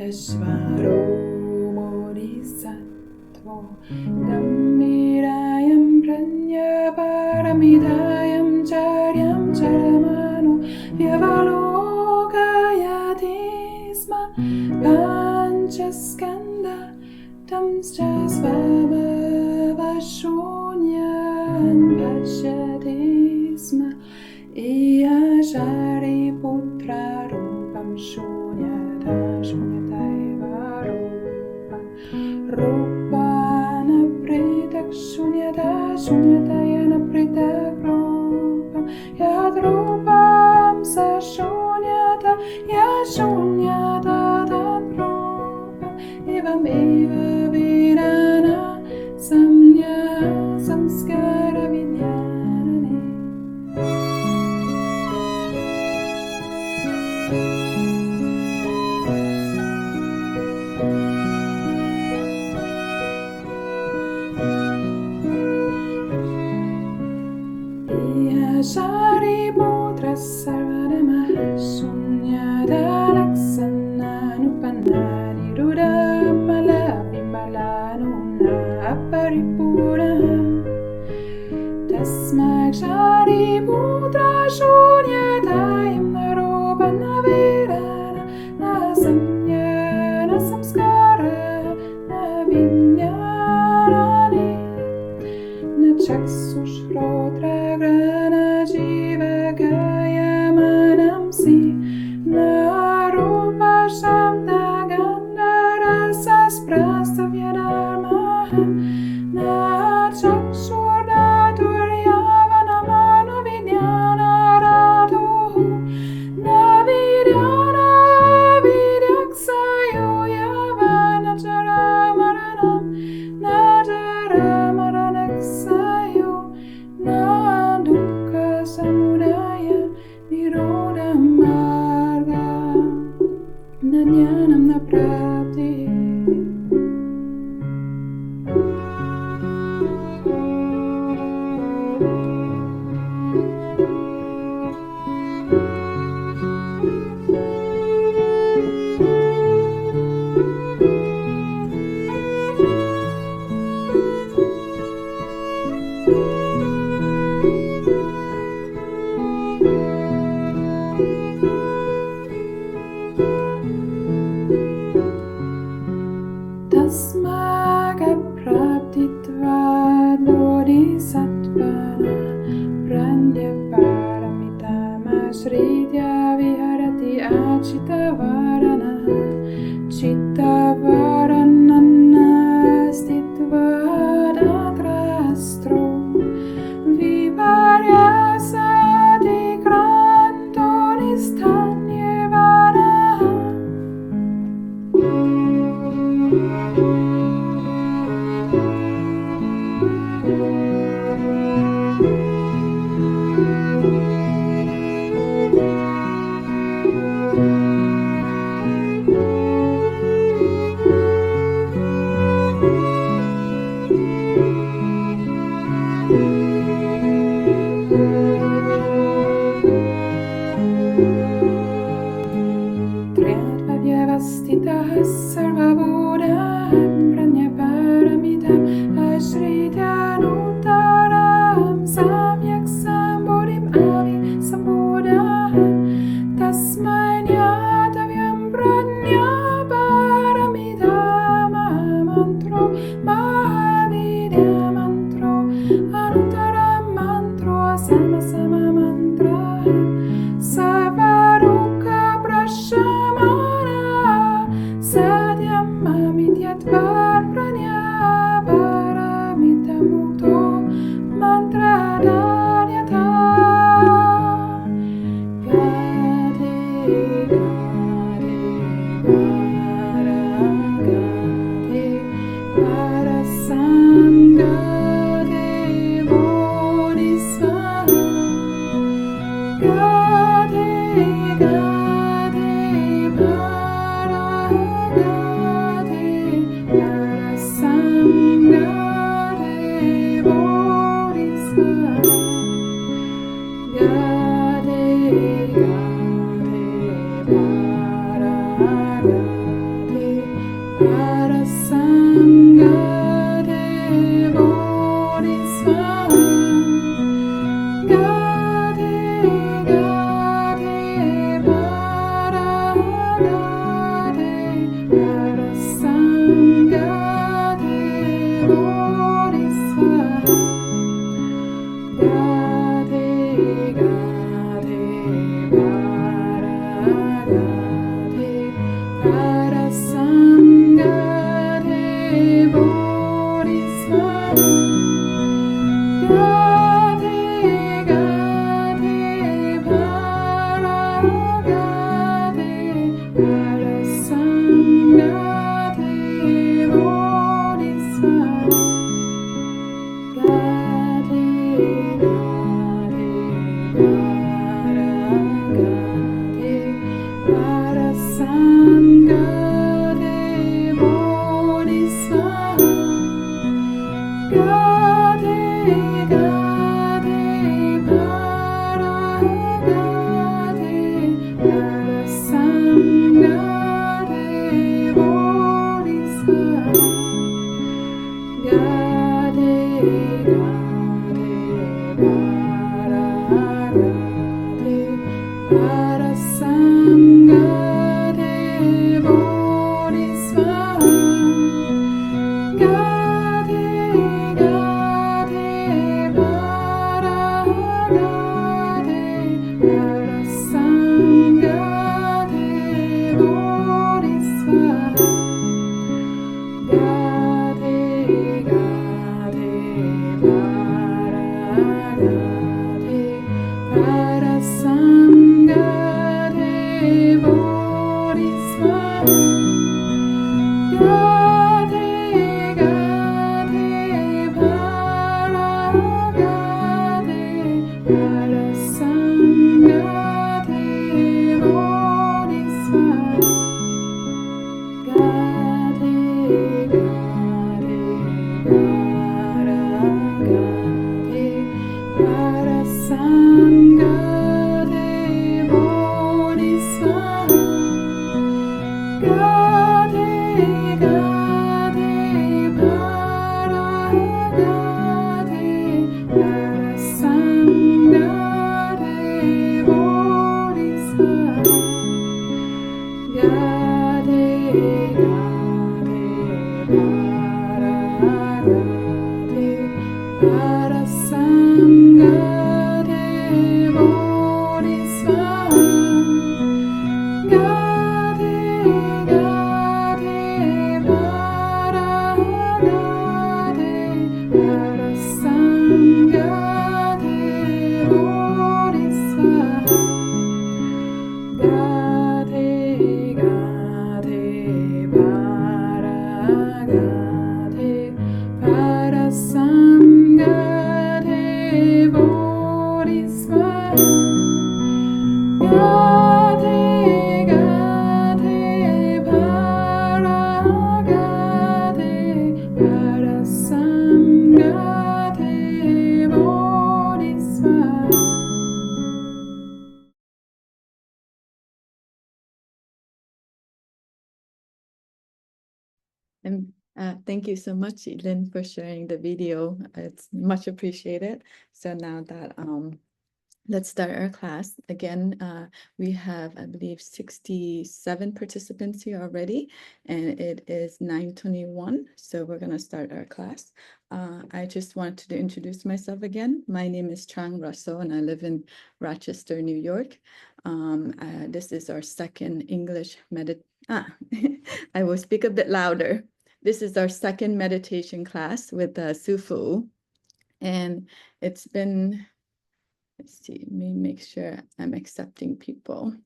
Svaro Bodhisattva Gammirayam Pranyaparamidayam Charyam Charamano Vyavalokayati Sma Panchaskanda Tamscha Svabhavashunyan Pashyati Sma Iya Shariputra Rupam Shunyata Shunyataiva Rupa Rupana Pritak Shunyata Shunyatayana Pritak Rupam Yad Rupam Sa Shunyata Yad Shunyata Tad Rupam Evam Eva Vedana Samnya Samskara Vidyane Shariputra Sarvadamaha Shunyata Laksananupannani Rudamala Vimbalanuna Aparipuraha Tasmak Shariputra Shunyatayam Narupana Vedana Na Samya Na Samskara Na Vinyarani Na Chaksushrotra Grana Jiva Gaya Manamsi Na Rupa Shabda Gandha Rasa Sprastavya Dharmaham Na Chakshurda Turyavana Mano Vidyana Radhuhu Na Vidyana Vidyaksayo Yavana Jaramaranam Na Jaramaranaksayo Na Dukkha Samudaya Nirodha Marga Na Jnanam Na Prapti Tasmaga Praptitvad Bodhisattvana Pranyaparamitamasridya Viharati Achitavarana Chittavaranana Stitvadatrastro Viparyasati Kranto Nistanyevana Triadvavyavastitah sarvabodham pranyaparamitam ashrityanutaram samyak sambodhim avi sambodham tasmai nyatavyam pranyaparamitam mantro mahavidya mantro anutaram mantro Gade, gade, para, gade, para sangade, bodhisattva. Gade, gade, para, gade, para sangade, bodhisattva. Gade, gade, para, gade, para sangade, bodhisattva. Gade, gade, para, gade, para sangade, bodhisattva. Gade, gade, para, gade, para sangade, bodhisattva. Gade, gade, para, gade, para sangade, bodhisattva. Gade, gade, para, gade, para sangade, bodhisattva. Gade, gade, para, gade, para sangade, bodhisattva. Gade, gade, para, gade, para sangade, bodhisattva. Gade, gade, para, gade, para sangade, bodhisattva. Gade, gade, para, gade, para sangade, bodhisattva. Gade, gade, para, gade, para sangade, bodhisattva. Gade, gade, para, gade, para sangade, bodhisattva. Gade, gade, para, gade, para sangade, bodhisattva. And thank you so much, Lynn, for sharing the video. It's much appreciated. So now that let's start our class. Again, we have, I believe, 67 participants here already, and it is 9:21. So we're going to start our class. I just wanted to introduce myself again. My name is Trang Russell, and I live in Rochester, New York. This is our second English I will speak a bit louder. This is our second meditation class with Sufu, and it's been, let's see, let me make sure I'm accepting people.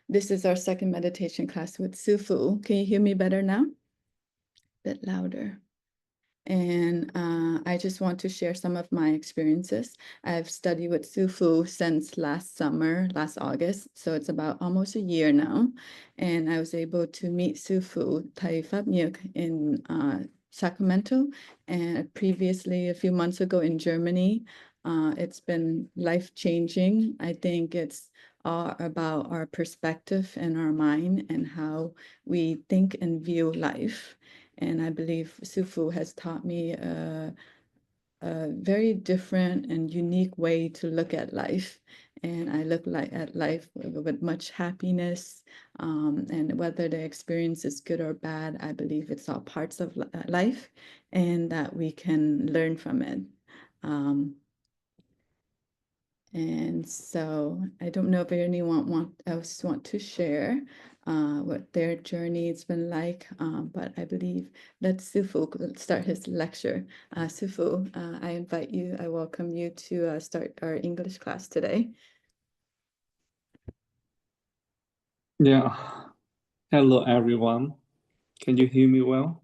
This is our second meditation class with Sufu. Can you hear me better now? A bit louder. And I just want to share some of my experiences. I've studied with Sufu since last summer, last August, so it's about almost a year now. And I was able to meet Sufu, Thay, Phap in Sacramento, and previously, a few months ago in Germany. It's been life-changing. I think it's all about our perspective and our mind and how we think and view life. And I believe Sufu has taught me a very different and unique way to look at life. And I look at life with much happiness. And whether the experience is good or bad, I believe it's all parts of life and that we can learn from it. And so I don't know if anyone else want to share what their journey has been like, but I believe that Sufu start his lecture. Sufu, I invite you, I welcome you to start our English class today. Yeah. Hello, everyone. Can you hear me well?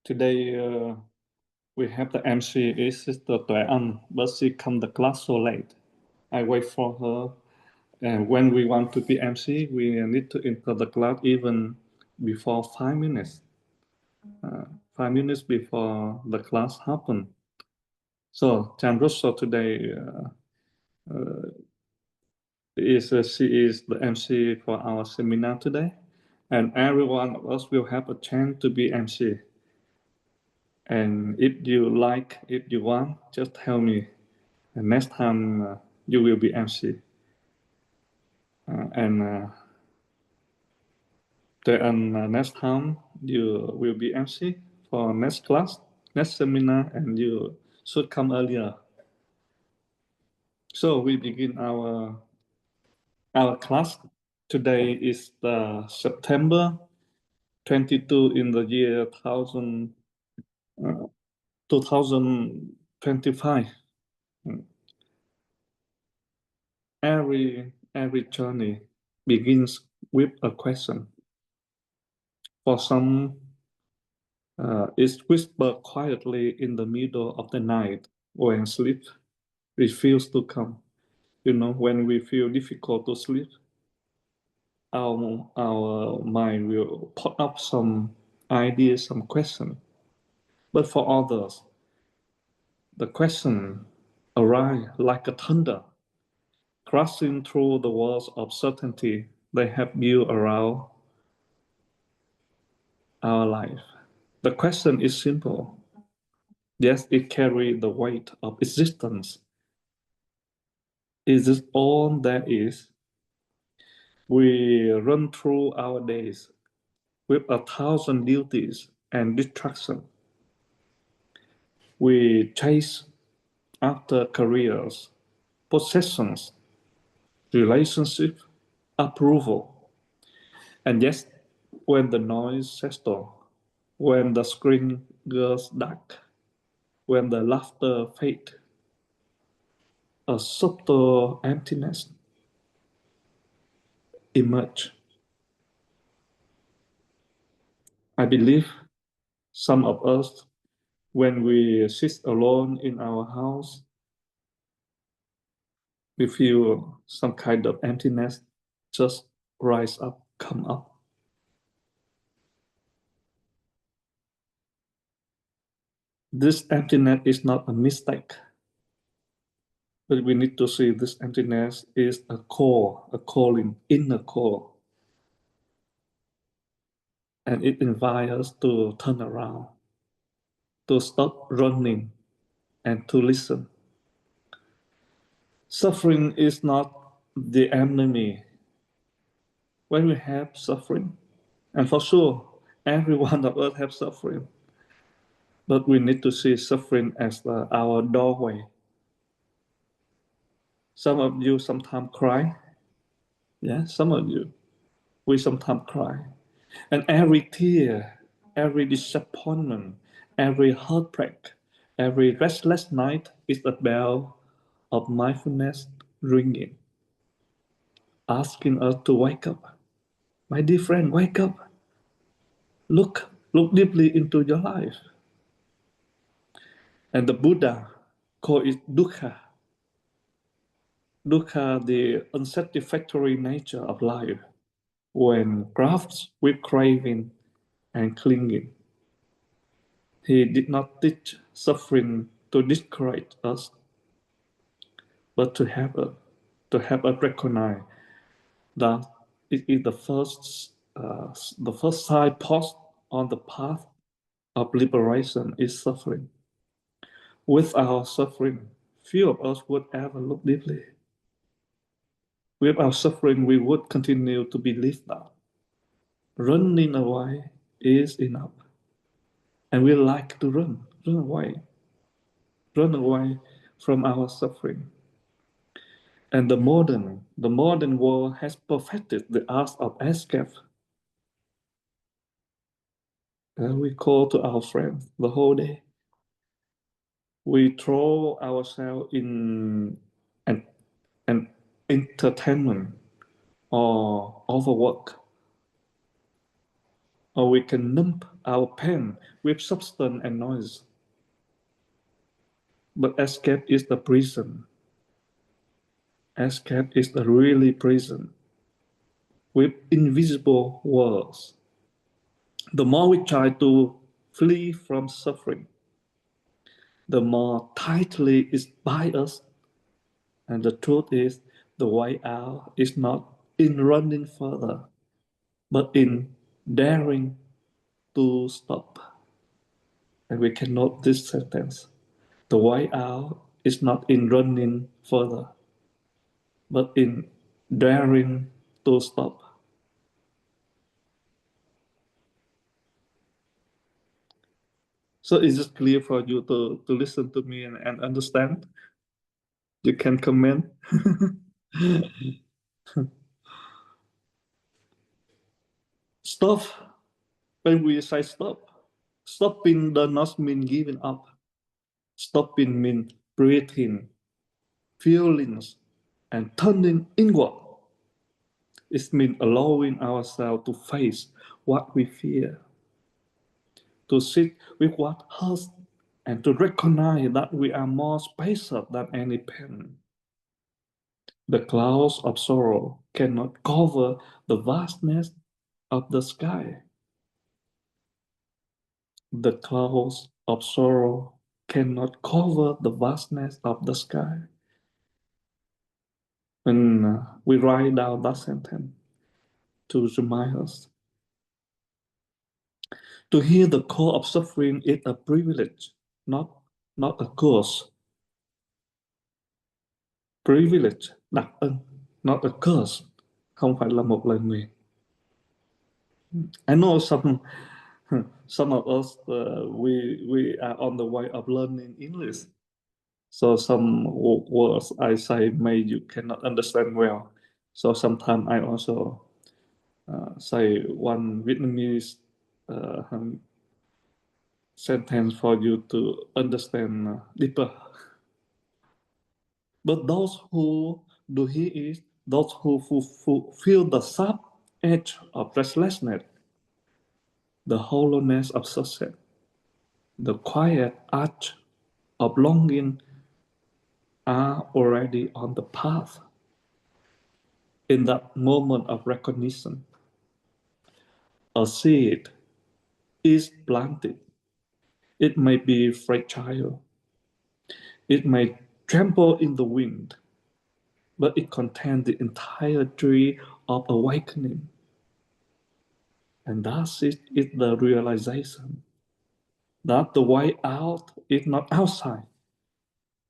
Today, we have the MC is Sister Tuệ Anh, but she come the class so late. I wait for her. And when we want to be MC, we need to enter the class even before 5 minutes. 5 minutes before the class happen. So Chandroso today she is the MC for our seminar today, and every one of us will have a chance to be MC. And if you like, if you want, just tell me. And next time you will be MC. Next time you will be MC for next class, next seminar, and you should come earlier. So we begin our class. Today is the September 22 in the year 2025. Every journey begins with a question. For some, it's whispered quietly in the middle of the night when sleep refuses to come. You know, when we feel difficult to sleep, our mind will put up some ideas, some questions. But for others, the question arrives like a thunder, crashing through the walls of certainty they have built around our life. The question is simple. Yes, it carries the weight of existence. Is this all there is? We run through our days with 1,000 duties and distractions. We chase after careers, possessions, relationships, approval. And yes, when the noise settles, when the screen goes dark, when the laughter fades, a subtle emptiness emerges. I believe some of us, when we sit alone in our house, we feel some kind of emptiness just rise up, come up. This emptiness is not a mistake, but we need to see this emptiness is a call, a calling, inner call. And it invites us to turn around, to stop running, and to listen. Suffering is not the enemy. When we have suffering, and for sure, every one of us have suffering, but we need to see suffering as our doorway. Some of you sometimes cry. Yeah, some of you, we sometimes cry. And every tear, every disappointment, every heartbreak, every restless night is a bell of mindfulness ringing, asking us to wake up. My dear friend, wake up. Look deeply into your life. And the Buddha called it dukkha. Dukkha, the unsatisfactory nature of life, when grasped with craving and clinging. He did not teach suffering to discourage us, but to help us recognize that it is the first signpost on the path of liberation is suffering. Without suffering, few of us would ever look deeply. Without suffering, we would continue to believe that running away is enough. And we like to run away. run away from our suffering. And the modern world has perfected the art of escape. And we call to our friends the whole day. We throw ourselves in an entertainment or overwork, or we can numb our pain with substance and noise. But escape is the prison. Escape is the really prison with invisible walls. The more we try to flee from suffering, the more tightly it binds us. And the truth is, the way out is not in running further, but in daring to stop. And we can note this sentence. The way out is not in running further, but in daring to stop. So is it clear for you to listen to me and understand? You can comment. Stop. When we say stop, stopping does not mean giving up. Stopping means breathing, feelings, and turning inward. It means allowing ourselves to face what we fear, to sit with what hurts, and to recognize that we are more spacious than any pain. The clouds of sorrow cannot cover the vastness of the sky. The clouds of sorrow cannot cover the vastness of the sky. When we write down that sentence to remind us, to hear the call of suffering is a privilege, not a curse. Privilege, đặc ân, not a curse, không phải là một lời nguyền. I know some of us we are on the way of learning English. So some words I say maybe you cannot understand well. So sometimes I also say one Vietnamese sentence for you to understand deeper. But those who do hear it, those who feel the sharp edge of restlessness, the hollowness of success, the quiet arch of longing are already on the path. In that moment of recognition, a seed is planted. It may be fragile, it may tremble in the wind, but it contains the entire tree of awakening. And thus it is the realization that the way out is not outside,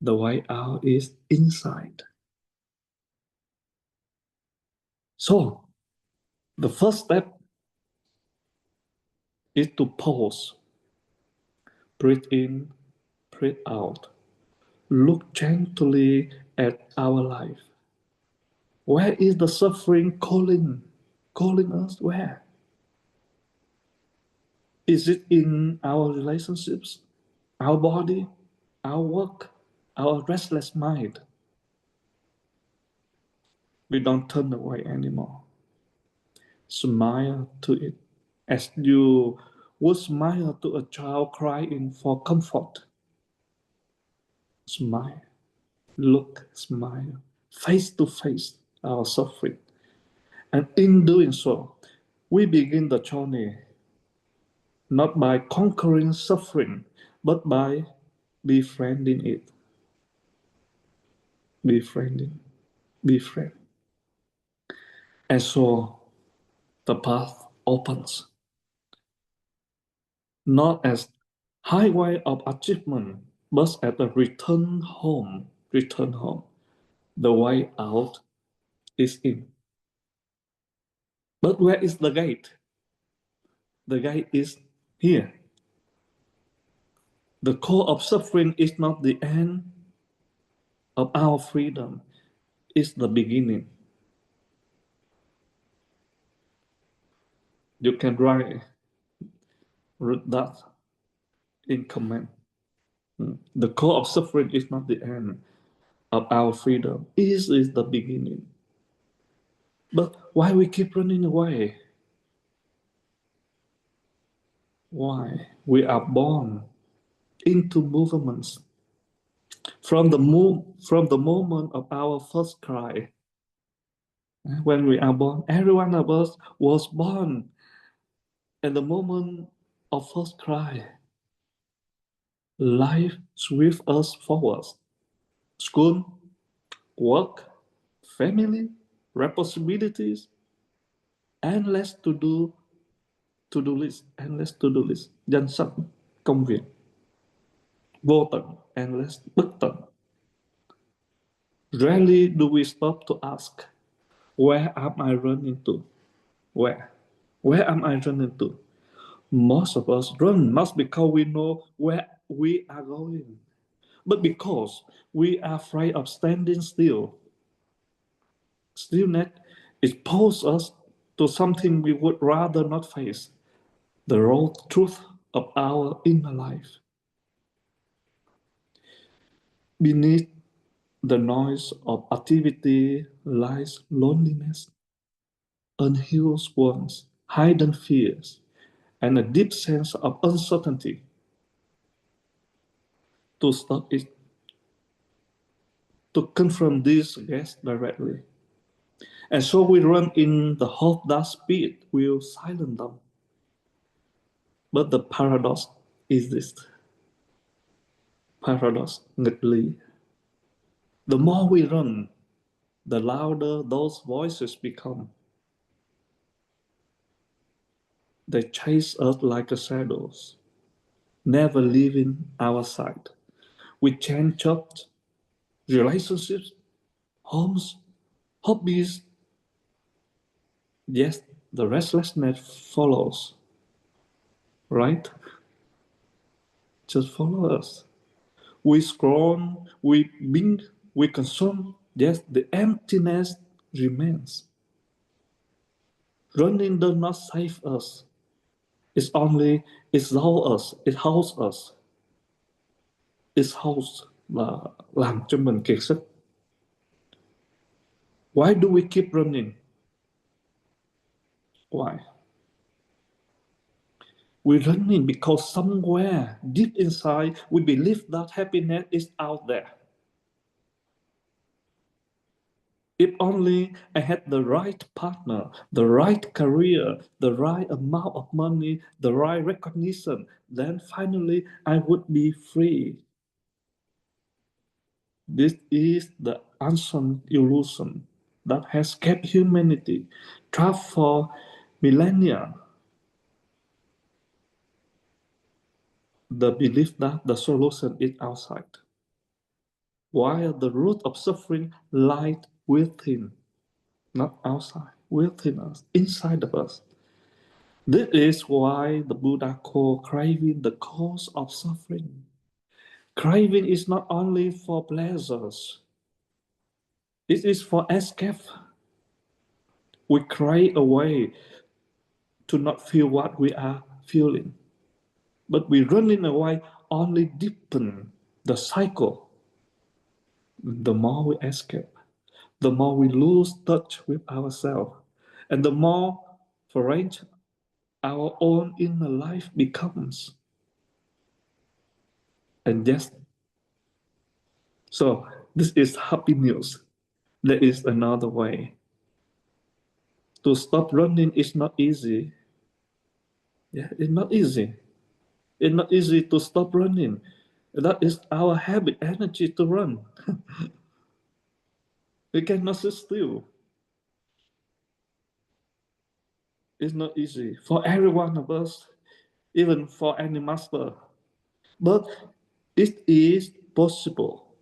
the way out is inside. So, the first step is to pause, breathe in, breathe out, look gently at our life. Where is the suffering calling us? Where? Is it in our relationships, our body, our work, our restless mind? We don't turn away anymore. Smile to it as you would smile to a child crying for comfort. Smile, look, smile, face to face our suffering. And in doing so, we begin the journey not by conquering suffering, but by befriending it. Befriending, befriend. And so the path opens, not as highway of achievement, but as a return home. Return home. The way out is in. But where is the gate? The gate is here. The core of suffering is not the end of our freedom, it's the beginning. You can write that in comment. The core of suffering is not the end of our freedom, it is the beginning. But why we keep running away? Why? We are born into movements. From the moment of our first cry, when we are born, every one of us was born at the moment of first cry. Life sweeps us forward. School, work, family, responsibilities, endless to do list, danh sách công việc, vô tận, endless, bất tận. Rarely do we stop to ask, where am I running to? Where? Where am I running to? Most of us run not because we know where we are going, but because we are afraid of standing still. Stillness exposes us to something we would rather not face, the raw truth of our inner life. Beneath the noise of activity lies loneliness, unhealed wounds, hidden fears, and a deep sense of uncertainty. To stop it, to confront these guests directly. And so we run in the hope that speed will silence them. But the paradox is this. Paradox, nghịch lý. The more we run, the louder those voices become. They chase us like shadows, never leaving our side. We change jobs, relationships, homes, hobbies. Yes, the restlessness follows, right? Just follow us. We scroll, we binge, we consume. Yes, the emptiness remains. Running does not save us. It's only it holds us. It holds là làm cho mình kiệt sức. Why do we keep running? Why? We're running because somewhere deep inside we believe that happiness is out there. If only I had the right partner, the right career, the right amount of money, the right recognition, then finally I would be free. This is the ancient illusion that has kept humanity trapped for millennia. The belief that the solution is outside, while the root of suffering lies within, not outside, within us, inside of us. This is why the Buddha called craving the cause of suffering. Craving is not only for pleasures, it is for escape. We crave away to not feel what we are feeling, but we running away only deepen the cycle. The more we escape, the more we lose touch with ourselves, and the more foreign our own inner life becomes. And yes, so this is happy news. There is another way. To stop running is not easy. Yeah, it's not easy. It's not easy to stop running. That is our habit, energy to run. We cannot sit still. It's not easy for every one of us, even for any master. But it is possible.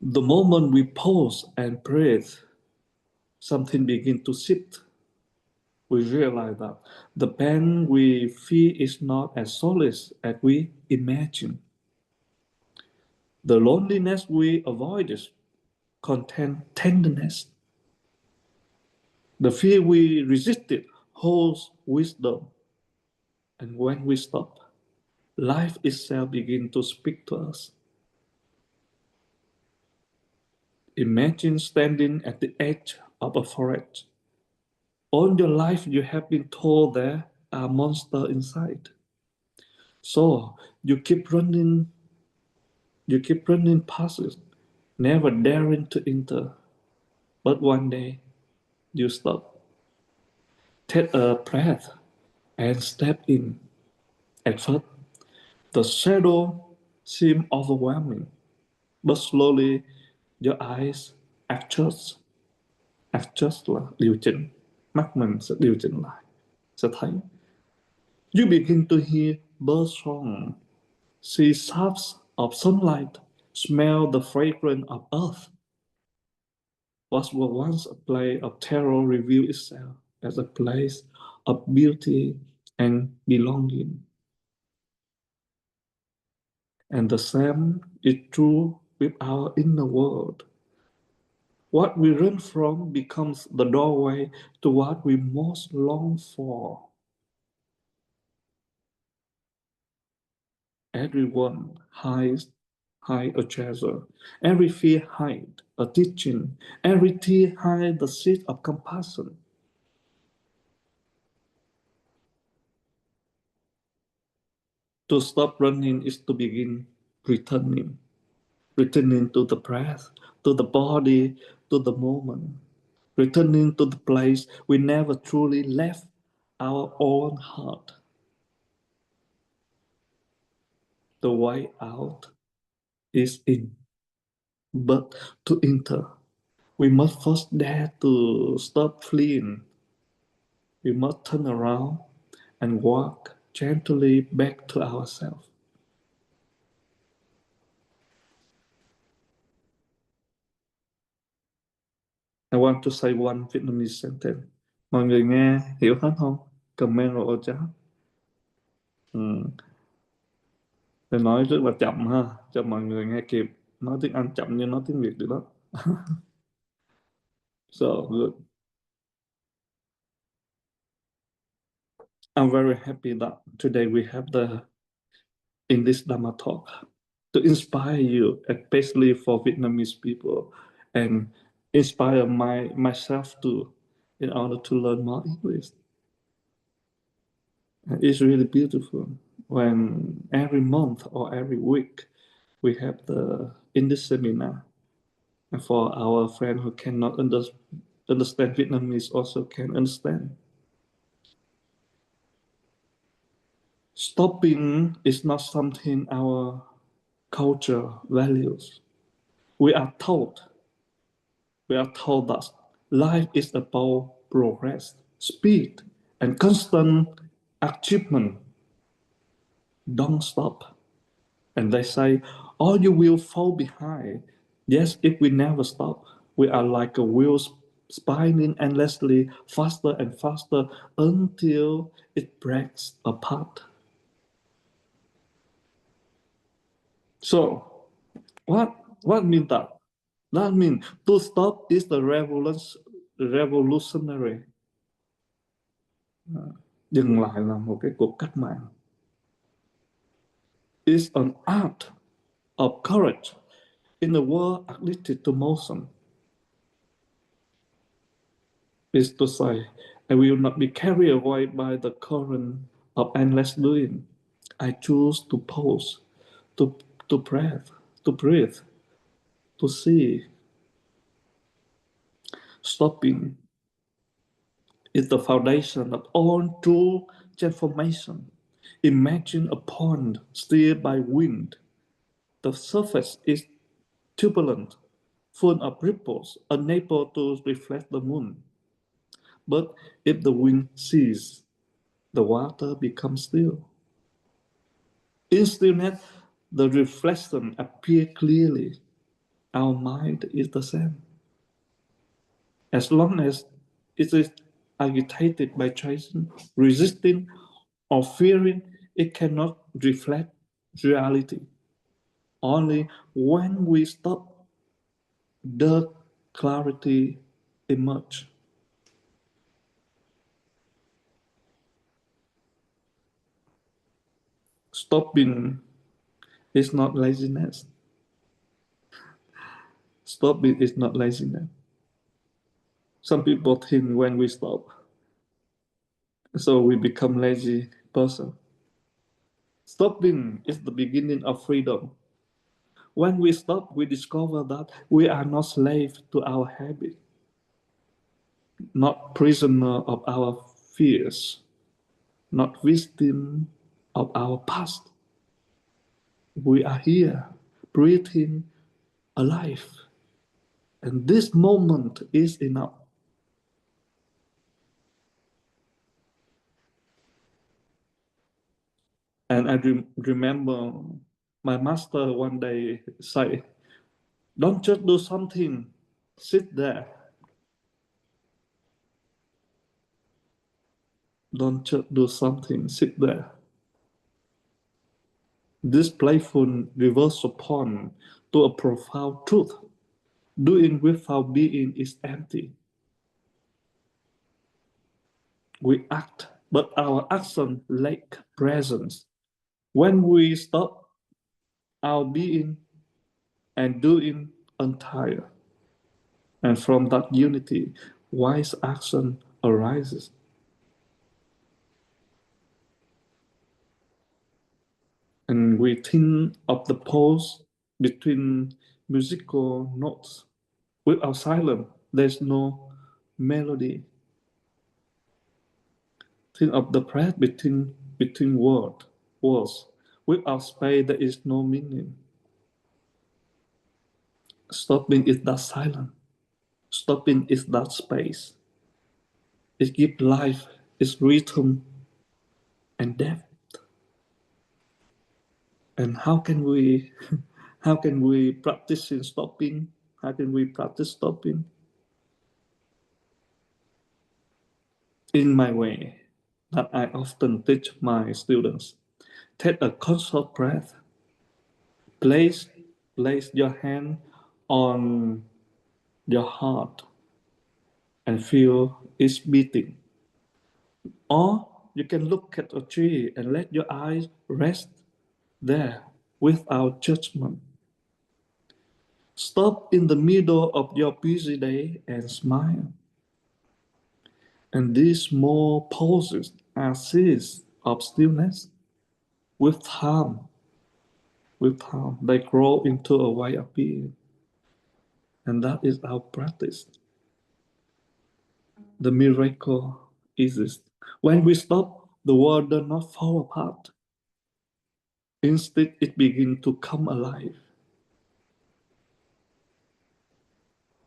The moment we pause and breathe, something begins to shift. we realize that the pain we feel is not as solid as we imagine. The loneliness we avoid contains tenderness. The fear we resisted holds wisdom. And when we stop, life itself begins to speak to us. Imagine standing at the edge of a forest. All your life you have been told there are monsters inside. So you keep running past it, never daring to enter. But one day you stop, take a breath, and step in. At first, the shadow seemed overwhelming, but slowly your eyes adjust, là điều chỉnh, mắt mình sẽ điều chỉnh lại, sẽ thấy. You begin to hear bird song, see shafts of sunlight, smell the fragrance of earth. What was once a place of terror revealed itself as a place of beauty and belonging. And the same is true with our inner world. What we run from becomes the doorway to what we most long for. Everyone hides a treasure. Every fear hides a teaching. Every tear hides the seed of compassion. To stop running is to begin returning. Returning to the breath, to the body, to the moment. Returning to the place we never truly left, our own heart. The way out is in, but to enter, we must first dare to stop fleeing. We must turn around and walk gently back to ourselves. I want to say one Vietnamese sentence. Mọi người nghe hiểu hết không? Comment vào ô chat. Tôi nói rất là chậm ha, cho mọi người nghe kịp. Nói tiếng Anh chậm như nói tiếng Việt được đó. So good. I'm very happy that today we have in this Dharma talk to inspire you, especially for Vietnamese people, and inspire myself too, in order to learn more English. And it's really beautiful when every month or every week we have in this seminar. And for our friend who cannot understand Vietnamese also can understand. Stopping is not something our culture values. We are told that life is about progress, speed, and constant achievement. Don't stop. And they say, or you will fall behind. Yes, if we never stop, we are like a wheel spinning endlessly, faster and faster until it breaks apart. So, what means that? That means to stop is the revolutionary. Dừng lại là một cái cuộc cách mạng. It's an art of courage in a world addicted to motion. Is to say, I will not be carried away by the current of endless doing. I choose to pause, to breathe, to see. Stopping is the foundation of all true transformation. Imagine a pond steered by wind. The surface is turbulent, full of ripples, unable to reflect the moon. But if the wind ceases, the water becomes still. In stillness, the reflection appears clearly. Our mind is the same. As long as it is agitated by chasing, resisting, or fearing, it cannot reflect reality. Only when we stop, the clarity emerge. Stopping is not laziness. Stopping is not laziness. Some people think when we stop, so we become lazy person. Stopping is the beginning of freedom. When we stop, we discover that we are not slave to our habit, not prisoner of our fears, not victim of our past. We are here, breathing, alive. And this moment is enough. And I remember my master one day say, don't just do something, sit there. Don't just do something, sit there. This playful reverse upon to a profound truth. Doing without being is empty. We act, but our action lack presence. When we stop, our being and doing entire. And from that unity, wise action arises. And we think of the pause between musical notes. Without silence, there's no melody. Think of the breath between words. Without space, there is no meaning. Stopping is that silence. Stopping is that space. It gives life its rhythm and depth. And how can we practice in stopping? How can we practice stopping? In my way that I often teach my students. Take a conscious breath. Place place your hand on your heart and feel its beating. Or you can look at a tree and let your eyes rest there without judgment. Stop in the middle of your busy day and smile. And these small pauses are seeds of stillness. With time, they grow into a way of being. And that is our practice. The miracle exists. When we stop, the world does not fall apart. Instead, it begins to come alive.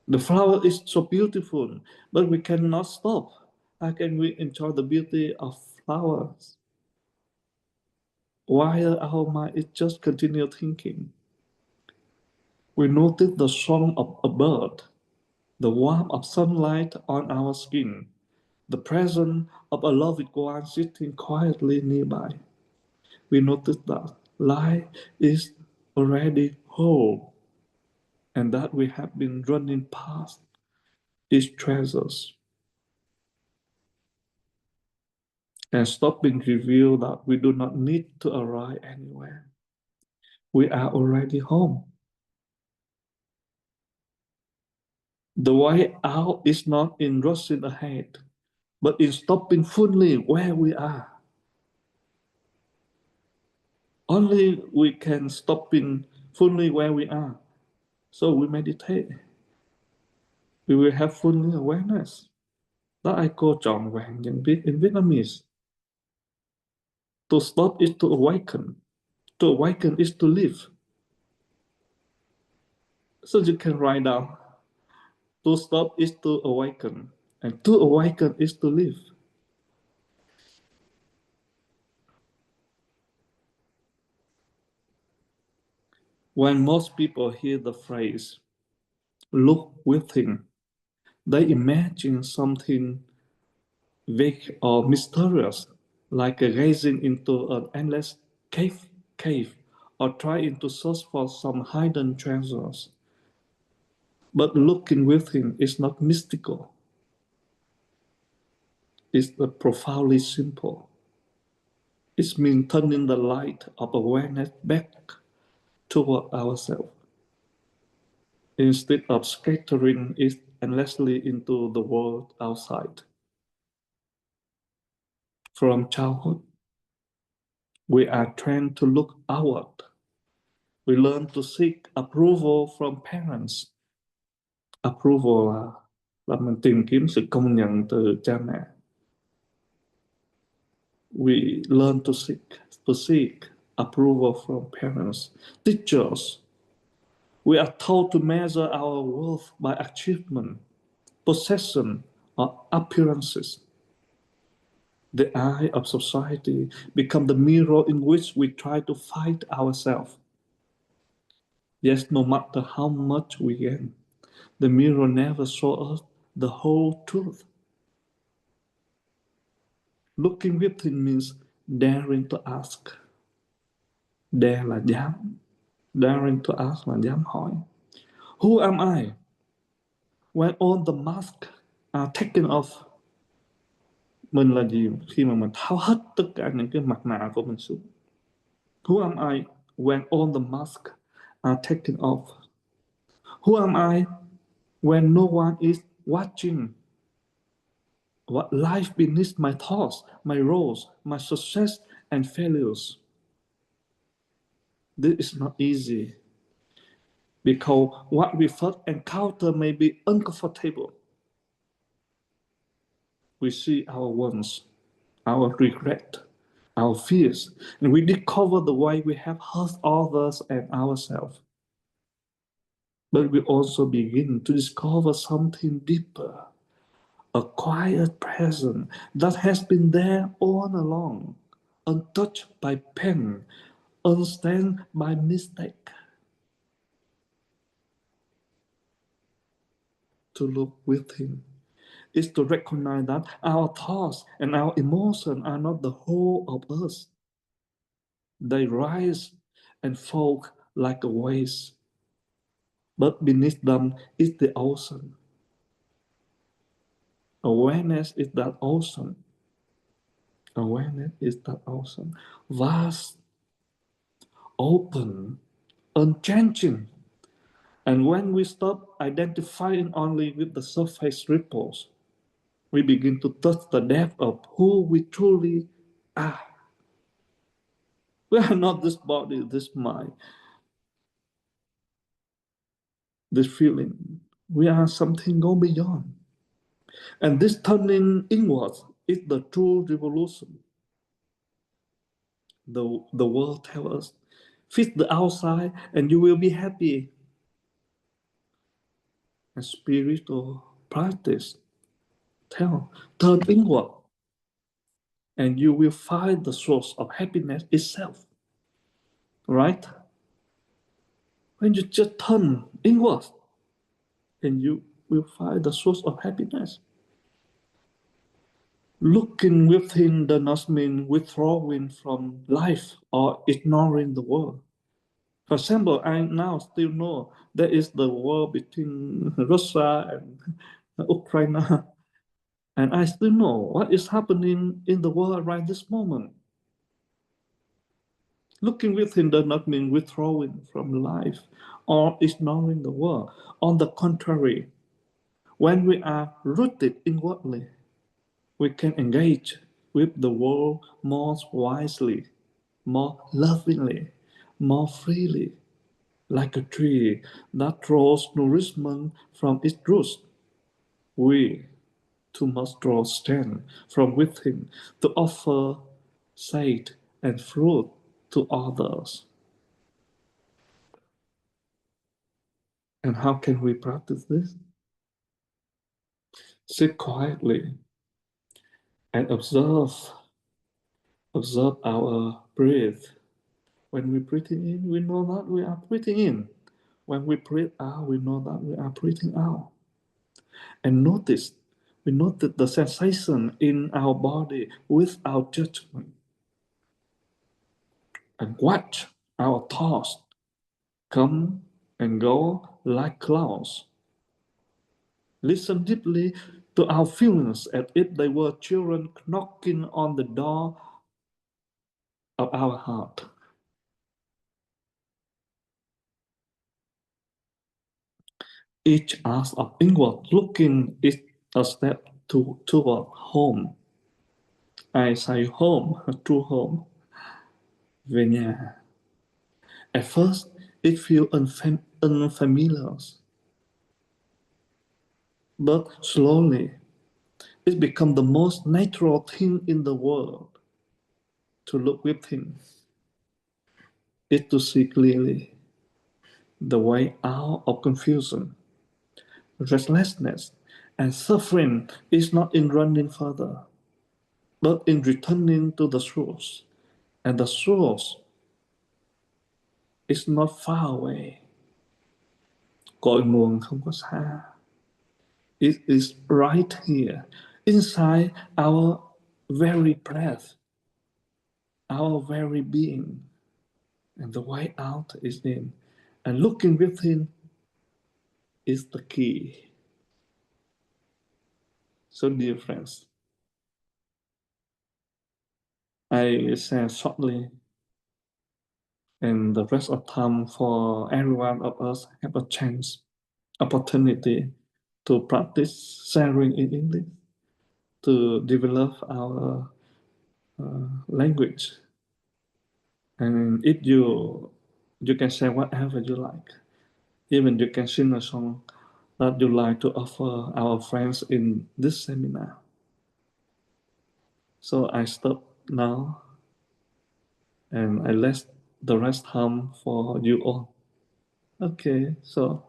The flower is so beautiful, but we cannot stop. How can we enjoy the beauty of flowers while our mind is just continue thinking? We notice the song of a bird, the warmth of sunlight on our skin, the presence of a loved one sitting quietly nearby. We notice that life is already whole and that we have been running past its treasures. And stopping reveal that we do not need to arrive anywhere. We are already home. The way out is not in rushing ahead, but in stopping fully where we are. Only we can stop in fully where we are. So we meditate. We will have fully awareness. Đó ai cô trọn vẹn nhận biết in Vietnamese. To stop is to awaken. To awaken is to live. So you can write down. To stop is to awaken. And to awaken is to live. When most people hear the phrase, look within, they imagine something vague or mysterious, like gazing into an endless cave, or trying to search for some hidden treasures. But looking within is not mystical. It's profoundly simple. It means turning the light of awareness back toward ourselves, instead of scattering it endlessly into the world outside. From childhood, we are trained to look outward. We learn to seek approval from parents. Approval là mình tìm kiếm sự công nhận từ cha mẹ. We learn to seek approval from parents, teachers. We are told to measure our worth by achievement, possession, or appearances. The eye of society become the mirror in which we try to fight ourselves. Yes, no matter how much we gain, the mirror never shows us the whole truth. Looking within means daring to ask. Dare là dám. Daring to ask là dám hỏi. Who am I? When all the masks are taken off. Mình là gì khi mà mình tháo hết tất cả những cái mặt nạ của mình xuống? Who am I when all the masks are taken off? Who am I when no one is watching? What life beneath my thoughts, my roles, my success and failures? This is not easy because what we first encounter may be uncomfortable. We see our wants, our regret, our fears, and we discover the way we have hurt others and ourselves. But we also begin to discover something deeper, a quiet presence that has been there all along, untouched by pain, unstained by mistake. To look within is to recognize that our thoughts and our emotions are not the whole of us. They rise and fall like a waves, but beneath them is the ocean. Awareness is that ocean. Awareness is that ocean. Vast, open, unchanging. And when we stop identifying only with the surface ripples, we begin to touch the depth of who we truly are. We are not this body, this mind, this feeling. We are something go beyond. And this turning inwards is the true revolution. The world tells us, fix the outside and you will be happy. And spiritual practice turn inward and you will find the source of happiness itself. Right? When you just turn inward, and you will find the source of happiness. Looking within does not mean withdrawing from life or ignoring the world. For example, I now still know there is the war between Russia and Ukraine, and I still know what is happening in the world right this moment. Looking within does not mean withdrawing from life or ignoring the world. On the contrary, when we are rooted inwardly, we can engage with the world more wisely, more lovingly, more freely, like a tree that draws nourishment from its roots. We too must draw strength from within to offer shade and fruit to others. And how can we practice this? Sit quietly and observe our breath. When we breathe in, we know that we are breathing in. When we breathe out, we know that we are breathing out. And notice We notice the sensation in our body without judgment and watch our thoughts come and go like clouds. Listen deeply to our feelings as if they were children knocking on the door of our heart. Each act of inward looking is a step toward home. I say home, true home, về nhà. At first, it feels unfamiliar, but slowly, it becomes the most natural thing in the world to look within, is to see clearly the way out of confusion, restlessness, and suffering is not in running further, but in returning to the source. And the source is not far away. Cội nguồn không có xa. It is right here, inside our very breath, our very being. And the way out is in. And looking within is the key. So, dear friends, I share shortly, and the rest of time for every one of us have a chance, opportunity to practice sharing in English, to develop our language. And if you can share whatever you like. Even you can sing a song that you like to offer our friends in this seminar. So I stop now and I let the rest time for you all. Okay, so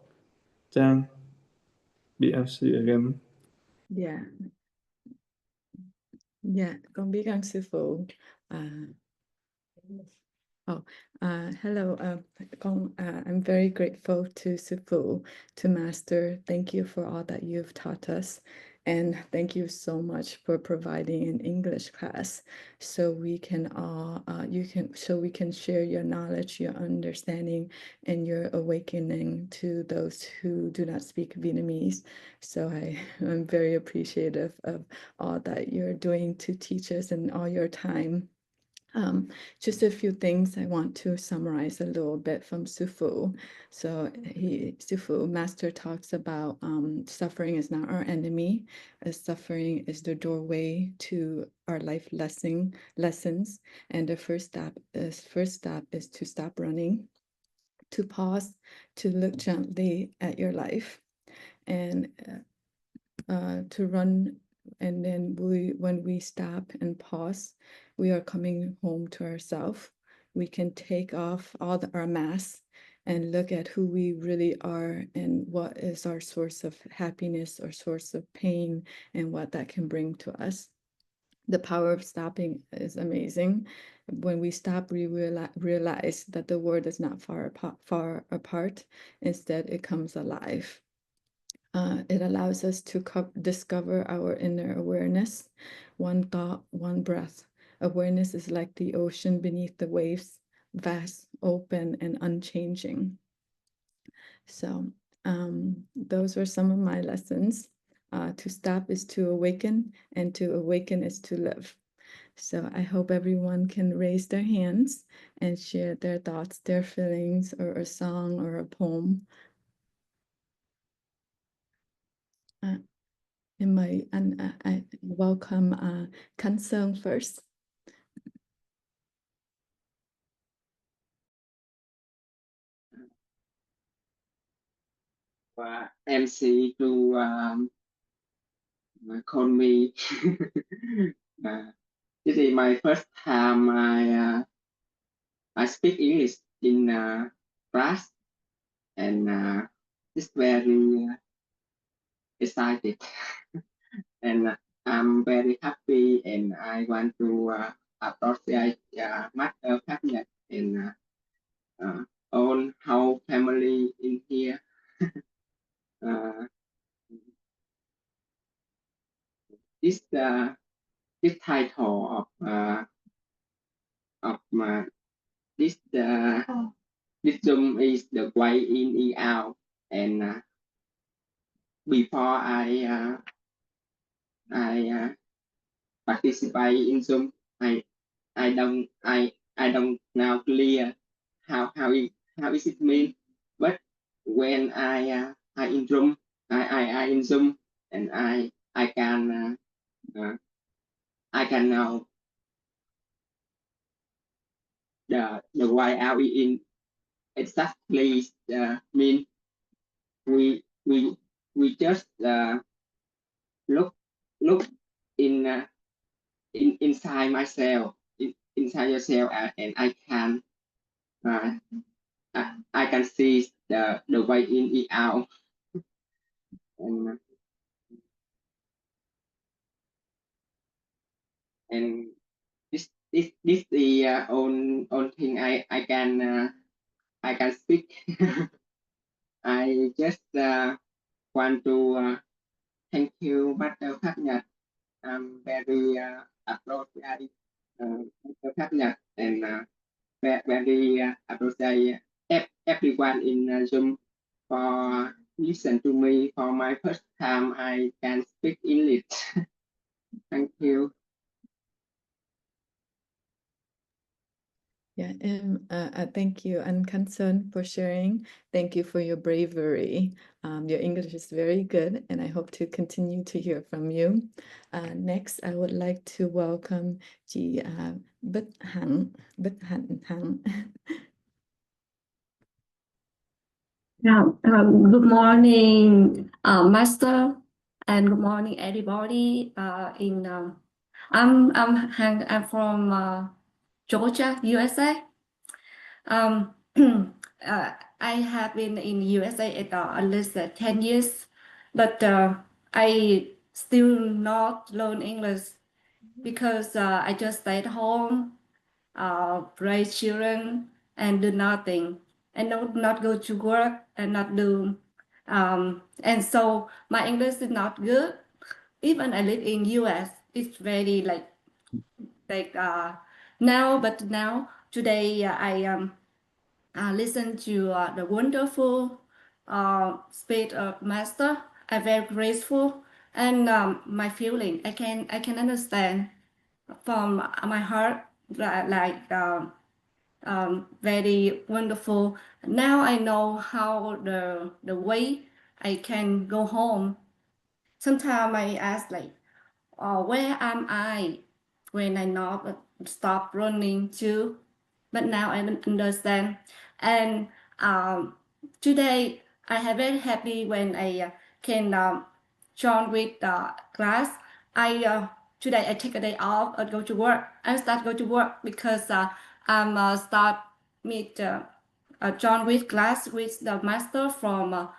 Jan, BMC again. Yeah, yeah, con biết ơn sư phụ. Hello. I'm very grateful to Sufu, to Master. Thank you for all that you've taught us. And thank you so much for providing an English class so we can all we can share your knowledge, your understanding, and your awakening to those who do not speak Vietnamese. So I'm very appreciative of all that you're doing to teach us and all your time. Just a few things I want to summarize a little bit from Sufu. So Sufu Master talks about suffering is not our enemy. Suffering is the doorway to our life lessons. And the first step is to stop running, to pause, to look gently at your life, and to run. And then when we stop and pause, we are coming home to ourselves. We can take off all our masks and look at who we really are and what is our source of happiness or source of pain and what that can bring to us. The power of stopping is amazing. When we stop, we realize that the world is not far apart. Instead, it comes alive. It allows us to discover our inner awareness. One thought, one breath. Awareness is like the ocean beneath the waves, vast, open, and unchanging. So those were some of my lessons. To stop is to awaken, and to awaken is to live. So I hope everyone can raise their hands and share their thoughts, their feelings, or a song or a poem. And I welcome Kan Sung first. MC to call me. This is my first time I speak English in class, and it's very excited, and I'm very happy, and I want to appreciate Master Phap and all whole family in here. this title of this this Zoom is the way in out, and before I participate in Zoom, I don't now clear how is it mean, but when I in Zoom, I in Zoom, and I can know the way out in exactly mean we just look in inside myself, inside yourself, and I can I can see the way in out, and this the own thing I can speak. I just want to thank you, Master Phap Nhat. I'm very appreciate Master Phap Nhat, and very appreciate everyone in Zoom for listen to me for my first time I can speak English. Thank you. Yeah, thank you, and concern for sharing. Thank you for your bravery. Your English is very good, and I hope to continue to hear from you. Next, I would like to welcome chị Bích Hạnh. Good morning, Master, and good morning, everybody. I'm from Georgia, USA. I have been in USA at least 10 years, but I still not learn English because I just stay at home, raise children, and do nothing, and not go to work and not do. And so my English is not good. Even I live in US, it's very now. But now today I listen to the wonderful speech of Master. I'm very grateful, and my feeling I can understand from my heart very wonderful. Now I know how the way I can go home. Sometimes I ask where am I when I not stop running too? But now I understand. And today I am very happy when I can join with the class. Today I take a day off and go to work. I start go to work because I'm start meet join with class with the master from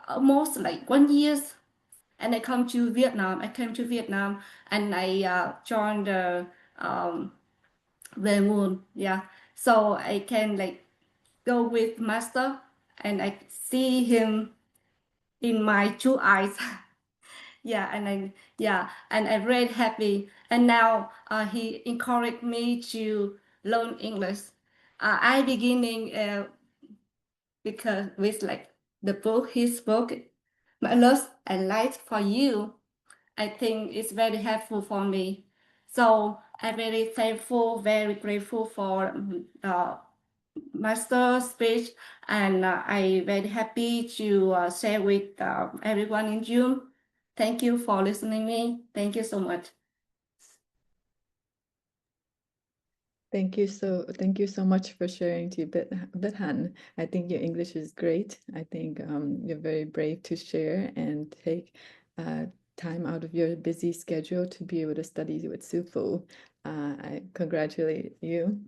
almost like 1 year. And I came to Vietnam. And I joined the Moon. Yeah, so I can go with master, and I see him in my two eyes. Yeah, and I'm very happy. And now he encouraged me to learn English. I beginning because with the book he spoke, My Love and Light for You. I think it's very helpful for me. So I'm very thankful, very grateful for master speech, and I'm very happy to share with everyone in Zoom. Thank you for listening me. Thank you so much. Thank you so much for sharing, to Bích Hạnh. I think your English is great. I think you're very brave to share and take time out of your busy schedule to be able to study with Sufu. I congratulate you.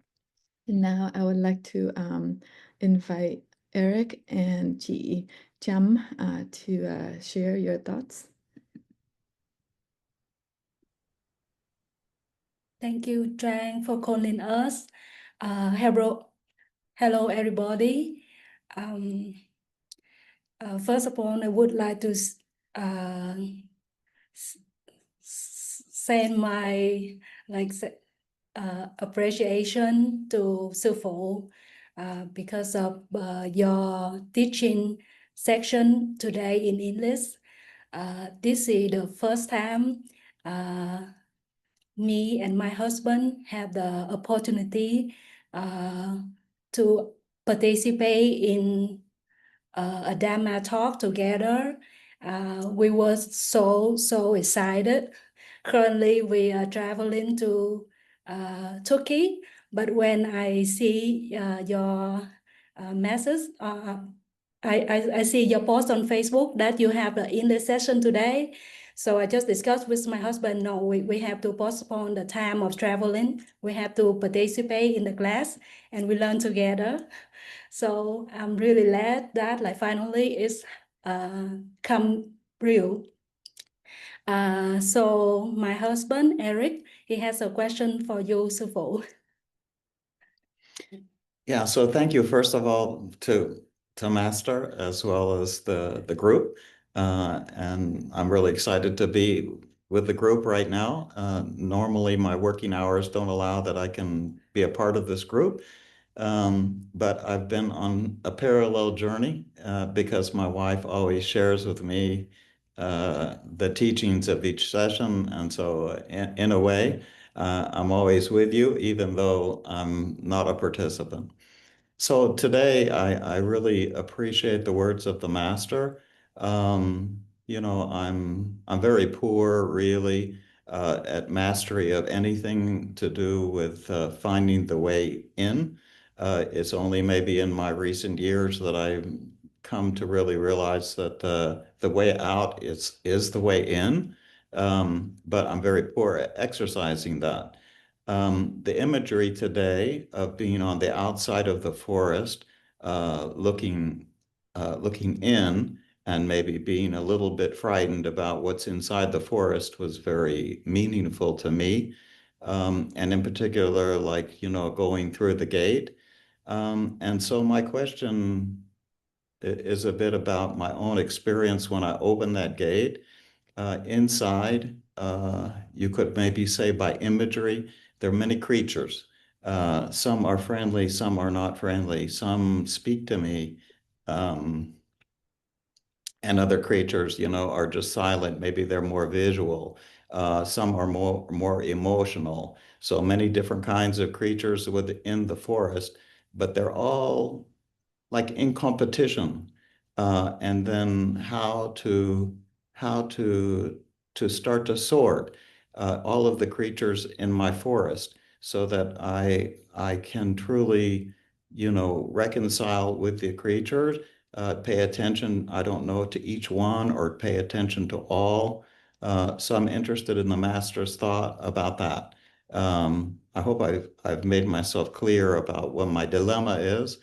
And now I would like to invite Eric and chị Chăm to share your thoughts. Thank you, Trang, for calling us. Hello, everybody. First of all, I would like to send my appreciation to Sufu because of your teaching section today in English. This is the first time me and my husband have the opportunity to participate in a Dharma talk together. We were so excited. Currently, we are traveling to Turkey, but when I see your message, I see your post on Facebook that you have the English session today. So I just discussed with my husband, no, we have to postpone the time of traveling. We have to participate in the class and we learn together. So I'm really glad that finally it's come real. So my husband, Eric, he has a question for you, Sufu. Yeah, so thank you, first of all, to Master as well as the group. And I'm really excited to be with the group right now. Normally, my working hours don't allow that I can be a part of this group. But I've been on a parallel journey because my wife always shares with me the teachings of each session. And so in a way, I'm always with you, even though I'm not a participant. So today, I really appreciate the words of the master. You know, I'm very poor, really, at mastery of anything to do with finding the way in. It's only maybe in my recent years that I've come to really realize that the way out is the way in. But I'm very poor at exercising that. The imagery today of being on the outside of the forest, looking in and maybe being a little bit frightened about what's inside the forest was very meaningful to me. And in particular, like, you know, going through the gate. And so my question is a bit about my own experience when I opened that gate. Inside, you could maybe say by imagery, there are many creatures. Some are friendly, some are not friendly. Some speak to me, and other creatures, you know, are just silent. Maybe they're more visual. Some are more emotional. So many different kinds of creatures within the forest, but they're all like in competition. And then how to start to sort all of the creatures in my forest so that I can truly, you know, reconcile with the creatures, pay attention, I don't know, to each one or pay attention to all. So I'm interested in the master's thought about that. I hope I've made myself clear about what my dilemma is.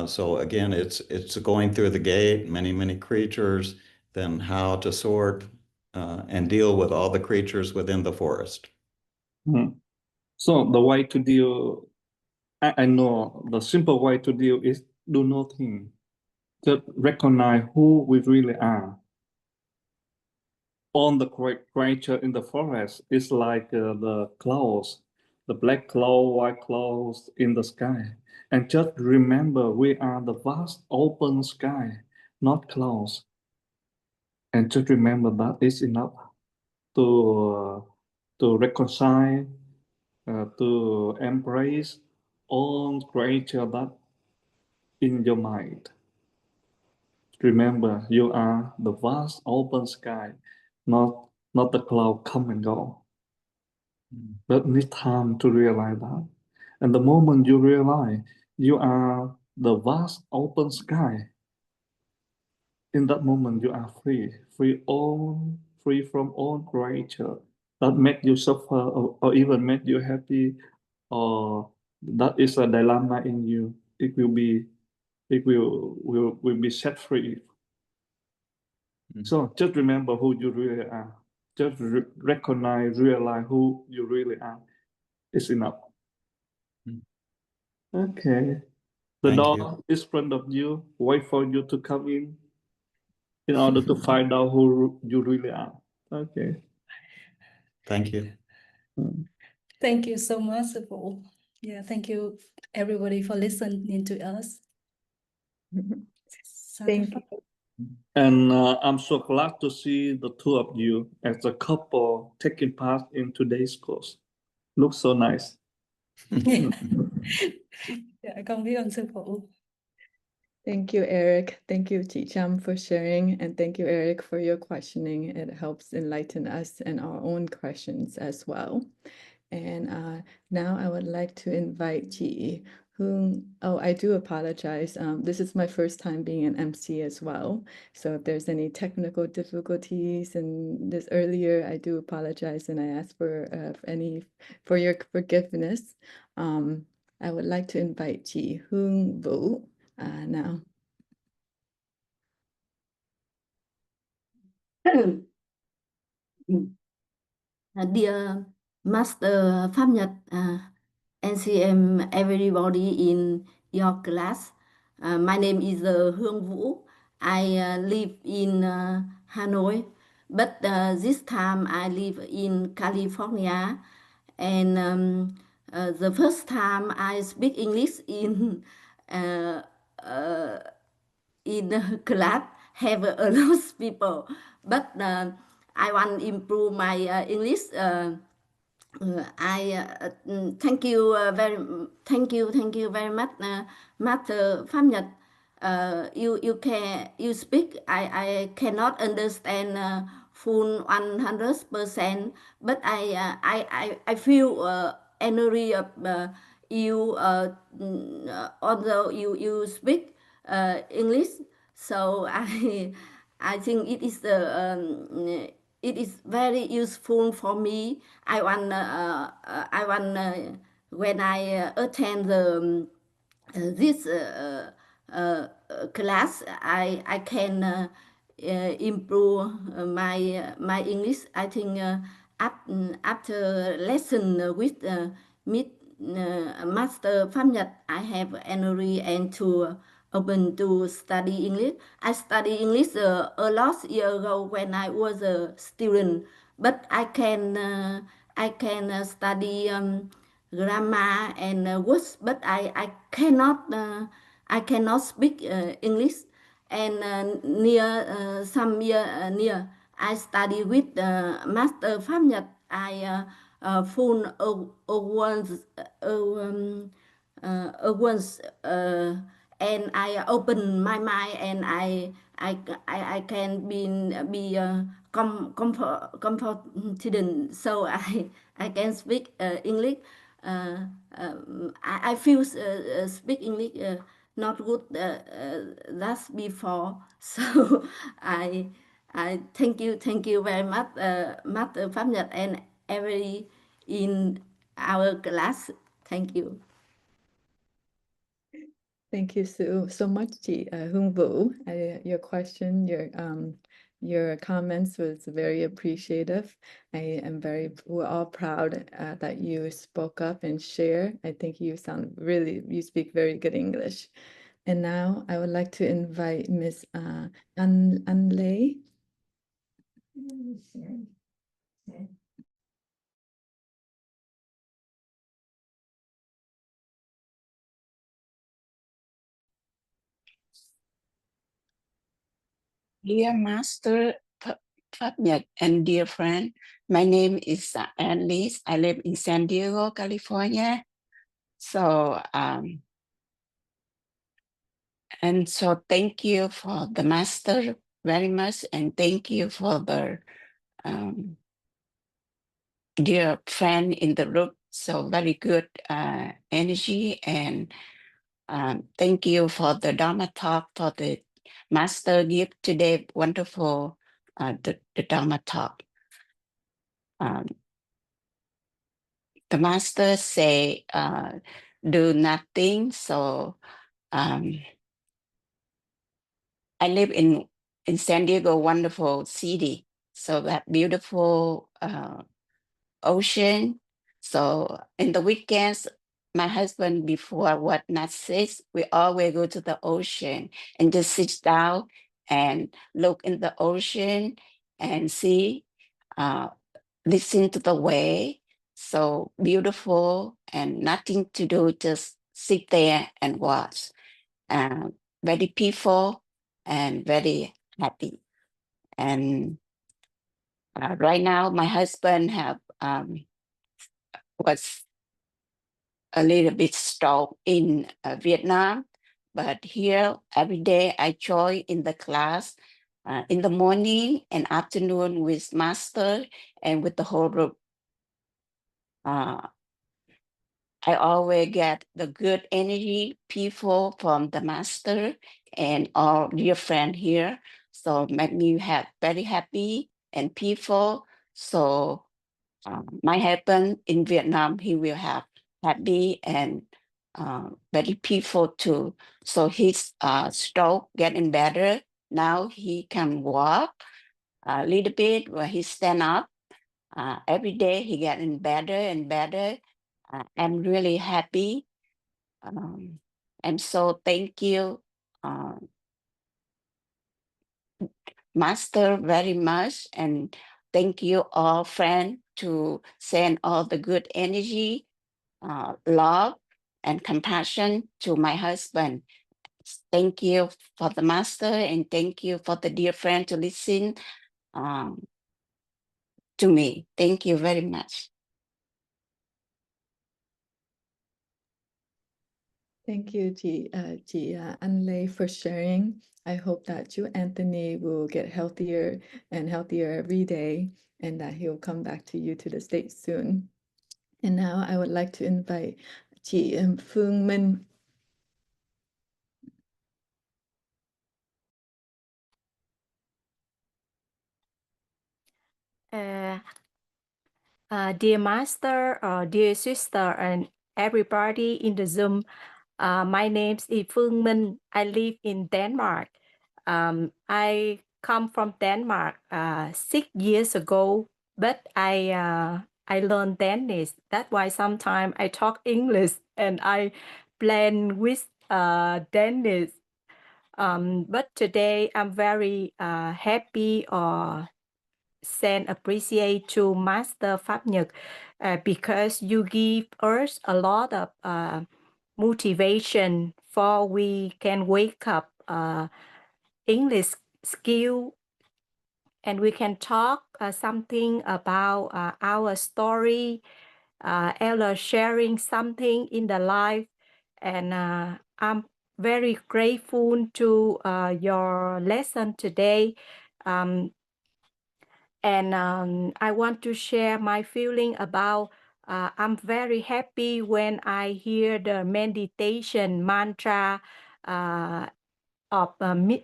So again, it's going through the gate, many creatures, then how to sort and deal with all the creatures within the forest. So the way to deal, I know the simple way to deal is do nothing. Just recognize who we really are. All the creature in the forest is like the clouds, the black cloud, white clouds in the sky. And just remember, we are the vast open sky, not clouds. And just remember that is enough to reconcile, to embrace all creature that in your mind. Remember, you are the vast open sky, not the cloud come and go. But need time to realize that. And the moment you realize you are the vast open sky, in that moment you are free from all creature that make you suffer or even make you happy, or that is a dilemma in you. It will be set free. So just remember who you really are. Just recognize, realize who you really are. It's enough. Okay. The door is in front of you. Wait for you to come in order to find out who you really are. Okay. Thank you. Thank you so much, Sufu. Yeah, thank you everybody for listening to us. Thank you. And I'm so glad to see the two of you as a couple taking part in today's course. Looks so nice. Dạ, con biết ơn sư phụ. Thank you, Eric. Thank you, Chị Cham, for sharing. And thank you, Eric, for your questioning. It helps enlighten us and our own questions as well. And now I would like to invite Chị, who, I do apologize. This is my first time being an MC as well. So if there's any technical difficulties in this earlier, I do apologize and I ask for your forgiveness. I would like to invite Chị Hương Vũ now. Dear Master Phap Nhat, NCM, everybody in your class. My name is Hương Vũ. I live in Hanoi, but this time I live in California. And the first time I speak English in class have a lot of people, but I want to improve my English. Thank you very much, Master Phap Nhat. You speak. I cannot understand full 100%, but I feel energy of you. Although you speak English, so I think it is very useful for me. I want when I attend this class, I can improve my English. I think after lesson with Master Phap Nhat, I have energy and to open to study English. I study English a lot years ago when I was a student, but I can study grammar and words, but I cannot speak English. And near some year near I study with Master Phap Nhat. I full once and I open my mind and I can be confident, so I can speak English. I feel speak English not good that's before, so I thank you very much, Master Phap Nhat and every in our class. Thank you. Thank you so much, Chị Hương Vũ. Your question, your comments was very appreciative. We're all proud that you spoke up and share. I think you speak very good English. And now I would like to invite Miss An Lei. Dear Master Phap Nhat and dear friend, my name is Annalise. I live in San Diego, California. So, and so thank you for the Master very much, and thank you for the dear friend in the group. So very good energy, and thank you for the Dharma talk, for the Master gift today. Wonderful, the Dharma talk. The Master say, do nothing. So I live in San Diego, wonderful city. So that beautiful ocean. So in the weekends, my husband, before what Nhat says, we always go to the ocean and just sit down and look in the ocean and see listen to the way. So beautiful and nothing to do, just sit there and watch. Very peaceful and very happy. And right now, my husband was a little bit stuck in Vietnam, but here every day I join in the class in the morning and afternoon with master and with the whole group. I always get the good energy, people from the master and all dear friend here. So make me very happy and peaceful. So my husband in Vietnam, he will have happy and very peaceful too. So his stroke getting better. Now he can walk a little bit where he stand up. Every day he getting better and better. I'm really happy. And so thank you, Master, very much. And thank you all friends to send all the good energy, love, and compassion to my husband. Thank you for the master and thank you for the dear friend to listen to me. Thank you very much. Thank you, Chị Anlay, for sharing. I hope that you, Anthony, will get healthier and healthier every day and that he'll come back to you to the States soon. And now I would like to invite chị Phương Minh. Dear master, dear sister, and everybody in the Zoom, my name is Phương Minh. I live in Denmark. I come from Denmark 6 years ago, but I learned Danish. That's why sometimes I talk English and I blend with Danish. But today I'm very happy or send appreciate to Master Phap Nhật because you give us a lot of motivation for we can wake up English skill and we can talk something about our story, Ella sharing something in the life, and I'm very grateful to your lesson today. And I want to share my feeling about I'm very happy when I hear the meditation mantra of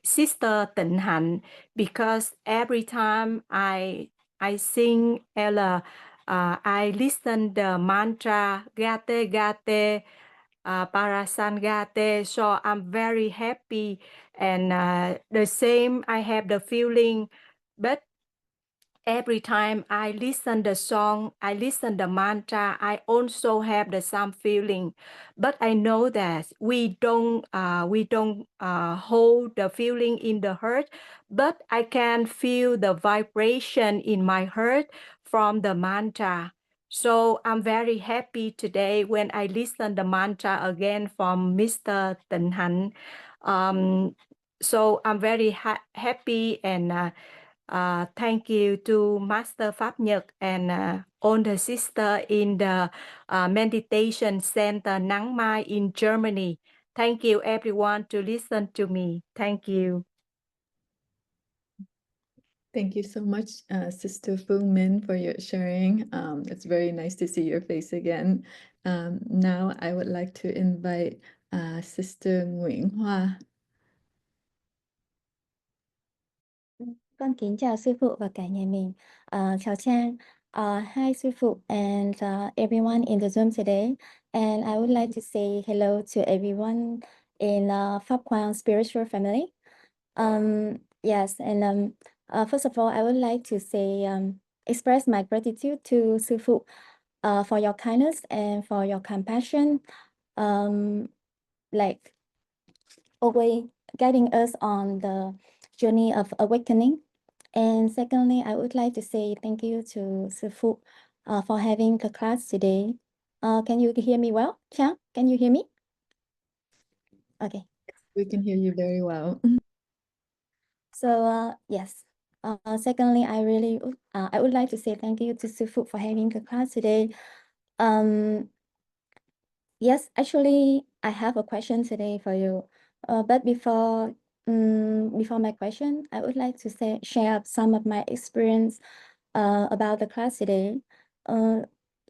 Sister Tịnh Hạnh, because every time I sing Ella, I listen the mantra Gate Gate Parasangate, so I'm very happy, and the same I have the feeling, but every time I listen the song, I listen the mantra, I also have the same feeling. But I know that we don't hold the feeling in the heart, but I can feel the vibration in my heart from the mantra. So I'm very happy today when I listen the mantra again from Mr. Tịnh Hạnh. So I'm very happy and thank you to Master Phap Nhật and all the sister in the meditation center Nắng Mai in Germany. Thank you everyone to listen to me. Thank you. Thank you so much, Sister Phương Minh, for your sharing. It's very nice to see your face again. Now I would like to invite Sister Nguyễn Hoa. Con kính chào sư phụ và cả nhà mình. Chào Trang. Hi sư phụ and everyone in the Zoom today. And I would like to say hello to everyone in Phap Quang spiritual family. Yes, and first of all, I would like to say express my gratitude to sư phụ for your kindness and for your compassion, like always guiding us on the journey of awakening. And secondly, I would like to say thank you to Sufu for having the class today. Can you hear me well? Chia, can you hear me? Okay. We can hear you very well. So yes. Secondly, I would like to say thank you to Sufu for having the class today. Yes, actually, I have a question today for you. But before my question, I would like to share some of my experience about the class today.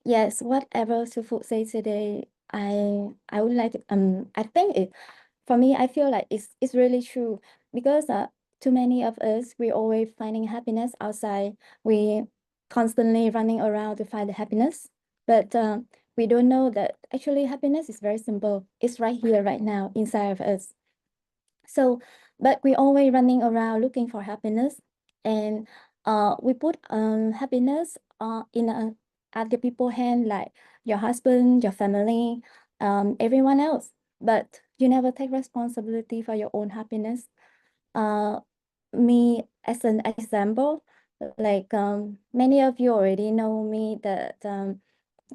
Yes, whatever Sufu says today, I would like to, I think it, for me, I feel like it's really true because too many of us, we always finding happiness outside. We constantly running around to find the happiness, but we don't know that actually happiness is very simple. It's right here, right now, inside of us. So, but we always running around looking for happiness, and we put happiness at the people hand, like your husband, your family, everyone else. But you never take responsibility for your own happiness. Me as an example, like many of you already know me that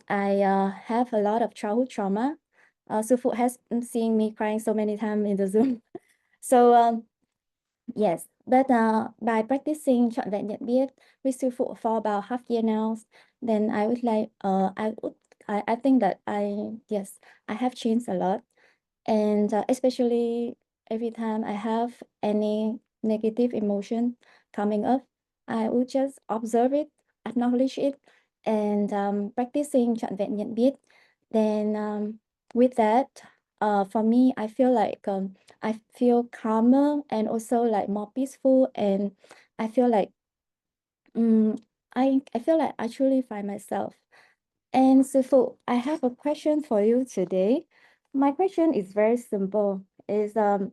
I have a lot of childhood trauma. Sufu has seen me crying so many times in the Zoom. So yes, but by practicing trọn vẹn nhận biết with Sufu for about half year now, then I would like I think that I have changed a lot, and especially every time I have any negative emotion coming up, I would just observe it, acknowledge it, and practicing trọn vẹn nhận biết. Then with that, for me, I feel like I feel calmer and also like more peaceful, and I feel like I feel like I truly find myself. And Sifu, I have a question for you today. My question is very simple. Is how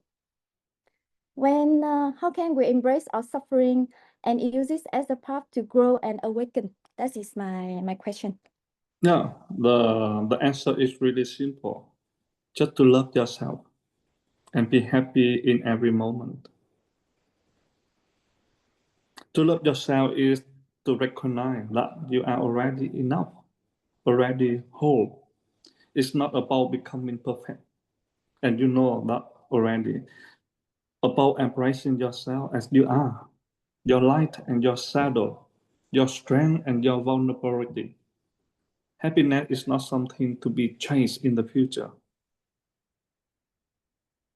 can we embrace our suffering and use this as a path to grow and awaken? That is my question. Yeah, the answer is really simple. Just to love yourself and be happy in every moment. To love yourself is to recognize that you are already enough, already whole. It's not about becoming perfect, and you know that already. About embracing yourself as you are, your light and your shadow, your strength and your vulnerability. Happiness is not something to be chased in the future.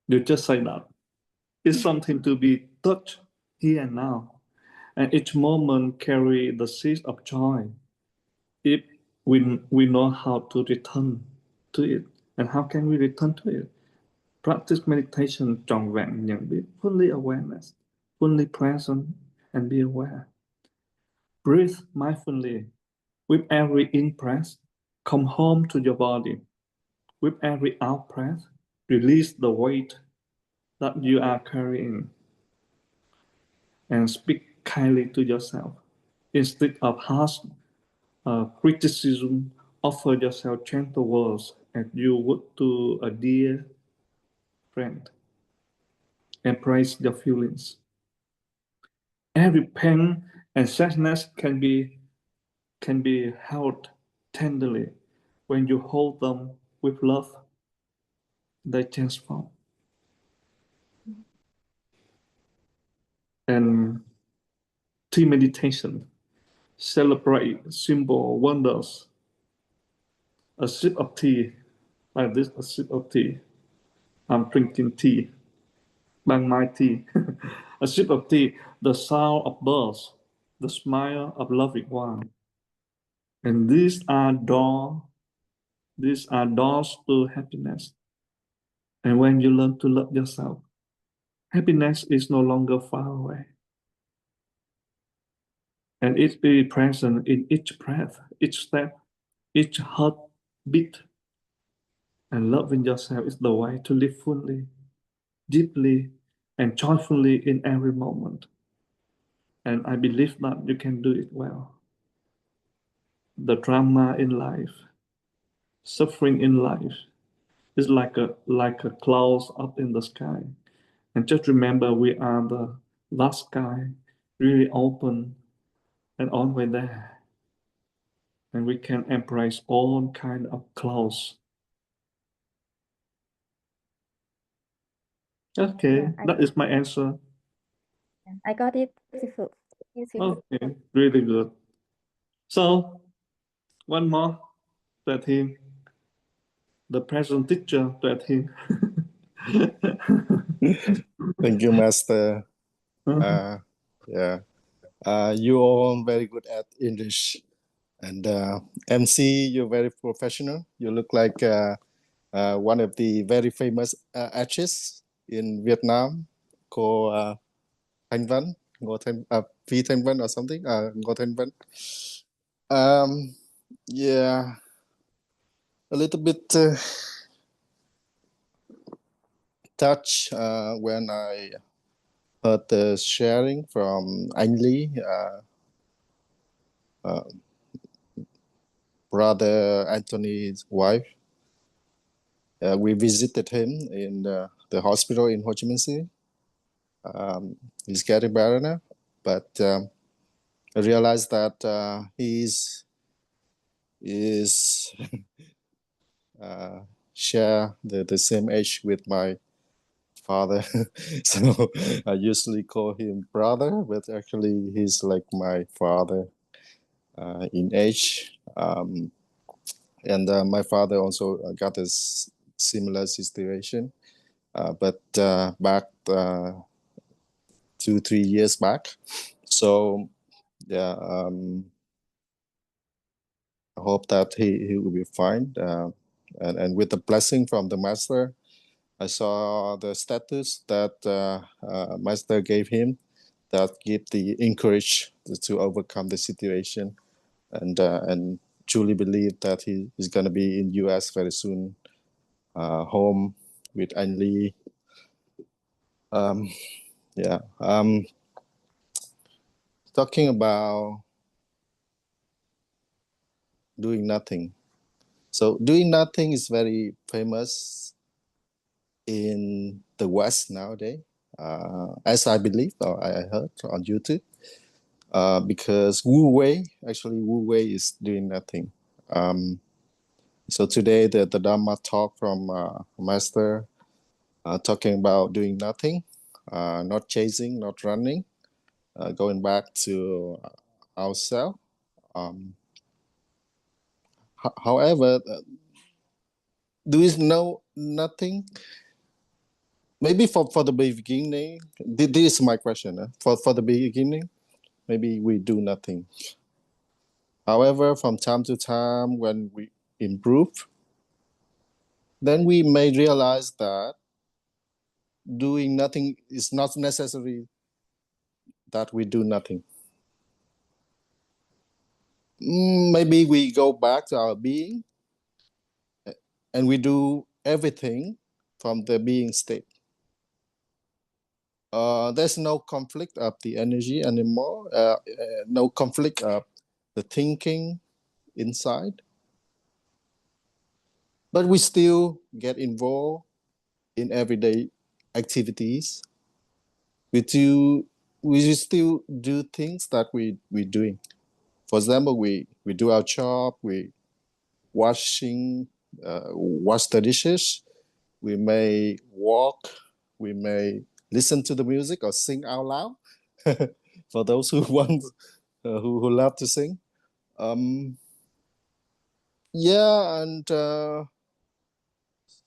You just say that. It's something to be touched here and now. And each moment carry the seed of joy. If we know how to return to it. And how can we return to it? Practice meditation trọn vẹn nhận biết, fully awareness, fully present and be aware. Breathe mindfully. With every in-breath, come home to your body. With every out-breath, release the weight that you are carrying. And speak kindly to yourself. Instead of harsh criticism, offer yourself gentle words as you would to a dear friend. Embrace your feelings. Every pain and sadness can be held tenderly. When you hold them with love, they transform. And tea meditation, celebrate simple wonders. A sip of tea, like this, a sip of tea. I'm drinking tea, bang my tea. A sip of tea, the sound of birds, the smile of loving one. And these are doors to happiness. And when you learn to love yourself, happiness is no longer far away. And it be present in each breath, each step, each heartbeat. And loving yourself is the way to live fully, deeply, and joyfully in every moment. And I believe that you can do it well. The drama in life, suffering in life, is like a clouds up in the sky. And just remember, we are the last sky. really open and always there. And we can embrace all kind of clothes. Okay, Yeah, that is my answer. I got it, Sifu. Thank you, Sifu. Okay, really good. So, one more to him, the present teacher to him. Thank you, Master. Uh-huh. Yeah, you all very good at English, and MC, you're very professional. You look like one of the very famous actresses in Vietnam called Thanh Văn, Phi Thanh Văn or something, Ngô Thanh Văn. Yeah, a little bit touched when I heard the sharing from Anh Lee, brother Anthony's wife. We visited him in the hospital in Ho Chi Minh City. He's getting better now, but I realized that is share the same age with my father. So I usually call him brother, but actually he's like my father in age. And my father also got a similar situation, but back 2-3 years back. So yeah, I hope that he will be fine. And with the blessing from the master, I saw the status that master gave him, that give the encourage to overcome the situation, and truly believe that he is going to be in US very soon, home with Anh Lee. Yeah. Talking about doing nothing. So doing nothing is very famous in the West nowadays, as I believe, or I heard on YouTube, because Wu Wei is doing nothing. So today the Dharma talk from Master talking about doing nothing, not chasing, not running, going back to ourselves. However, doing nothing. Maybe for the beginning, this is my question. For the beginning, maybe we do nothing. However, from time to time, when we improve, then we may realize that doing nothing is not necessary that we do nothing. Maybe we go back to our being and we do everything from the being state. There's no conflict of the energy anymore, no conflict of the thinking inside. But we still get involved in everyday activities. We still do things that we're doing. For example, we do our job, we wash the dishes, we may walk, we may listen to the music or sing out loud. For those who want, who love to sing. Yeah, and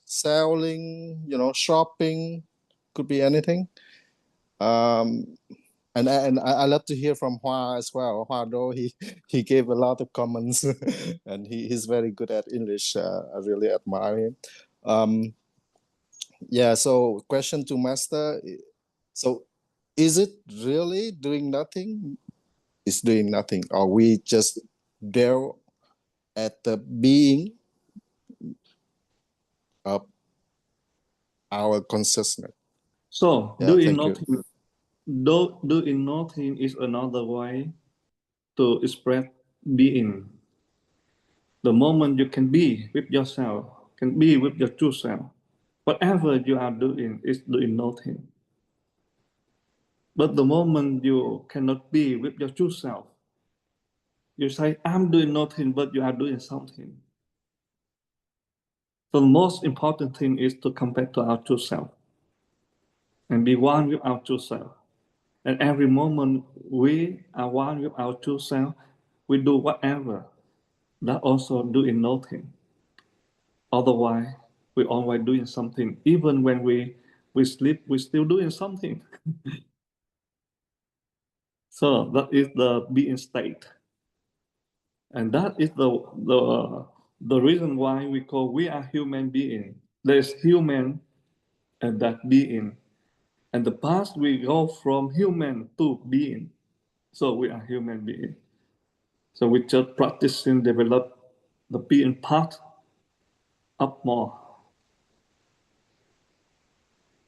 selling, shopping, could be anything. And I love to hear from Hoa as well. Hoa, though he gave a lot of comments, and he's very good at English. I really admire him. Yeah. So, question to Master. So, is it really doing nothing? Is doing nothing, or we just there at the being of our consciousness? So, Yeah. Thank you. doing nothing is another way to express being. The moment you can be with yourself, can be with your true self. Whatever you are doing is doing nothing. But the moment you cannot be with your true self, you say, I'm doing nothing, but you are doing something. The most important thing is to come back to our true self and be one with our true self. And every moment we are one with our true self, we do whatever, that also doing nothing. Otherwise, we're always doing something. Even when we sleep, we're still doing something. So that is the being state. And that is the reason why we are human being. There's human and that being. And the past we go from human to being. So we are human being. So we just practicing develop the being part up more.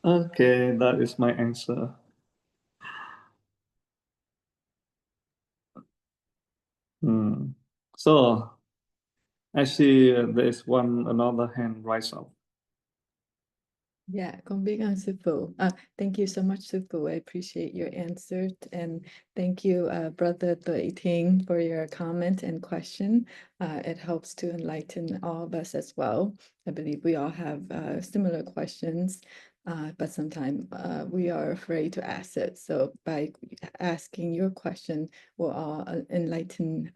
Okay, that is my answer. So I see there is another hand rise up. Yeah, con big on Sufu. Thank you so much, Sufu. I appreciate your answer. And thank you, Brother Deepening, for your comment and question. It helps to enlighten all of us as well. I believe we all have similar questions, but sometimes we are afraid to ask it. So by asking your question, we'll all enlighten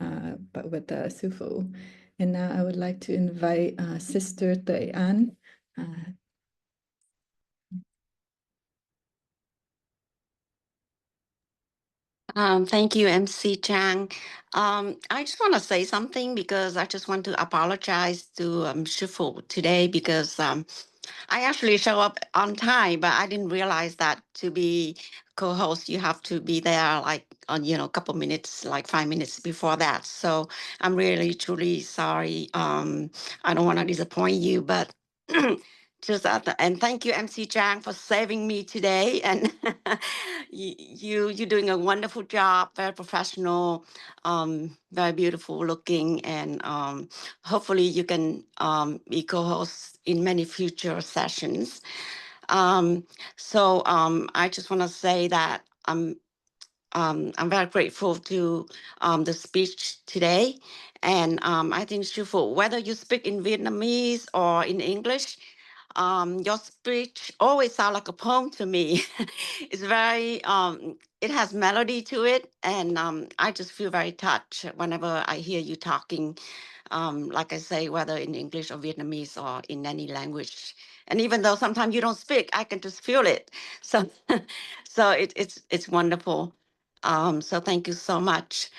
but with Sufu. And now I would like to invite Sister Thay An. Thank you, MC Chang. I just want to say something because I just want to apologize to Shifu today because I actually show up on time, but I didn't realize that to be co-host, you have to be there like on, a couple minutes, like 5 minutes before that. So I'm really, truly sorry. I don't want to disappoint you, but and thank you, MC Chang, for saving me today. And you're doing a wonderful job, very professional, very beautiful looking, and hopefully you can be co-host in many future sessions. I just want to say that I'm very grateful to the speech today. And I think, Shufu, whether you speak in Vietnamese or in English, your speech always sound like a poem to me. It's very, it has melody to it. And I just feel very touched whenever I hear you talking, like I say, whether in English or Vietnamese or in any language. And even though sometimes you don't speak, I can just feel it. So, it's wonderful. So thank you so much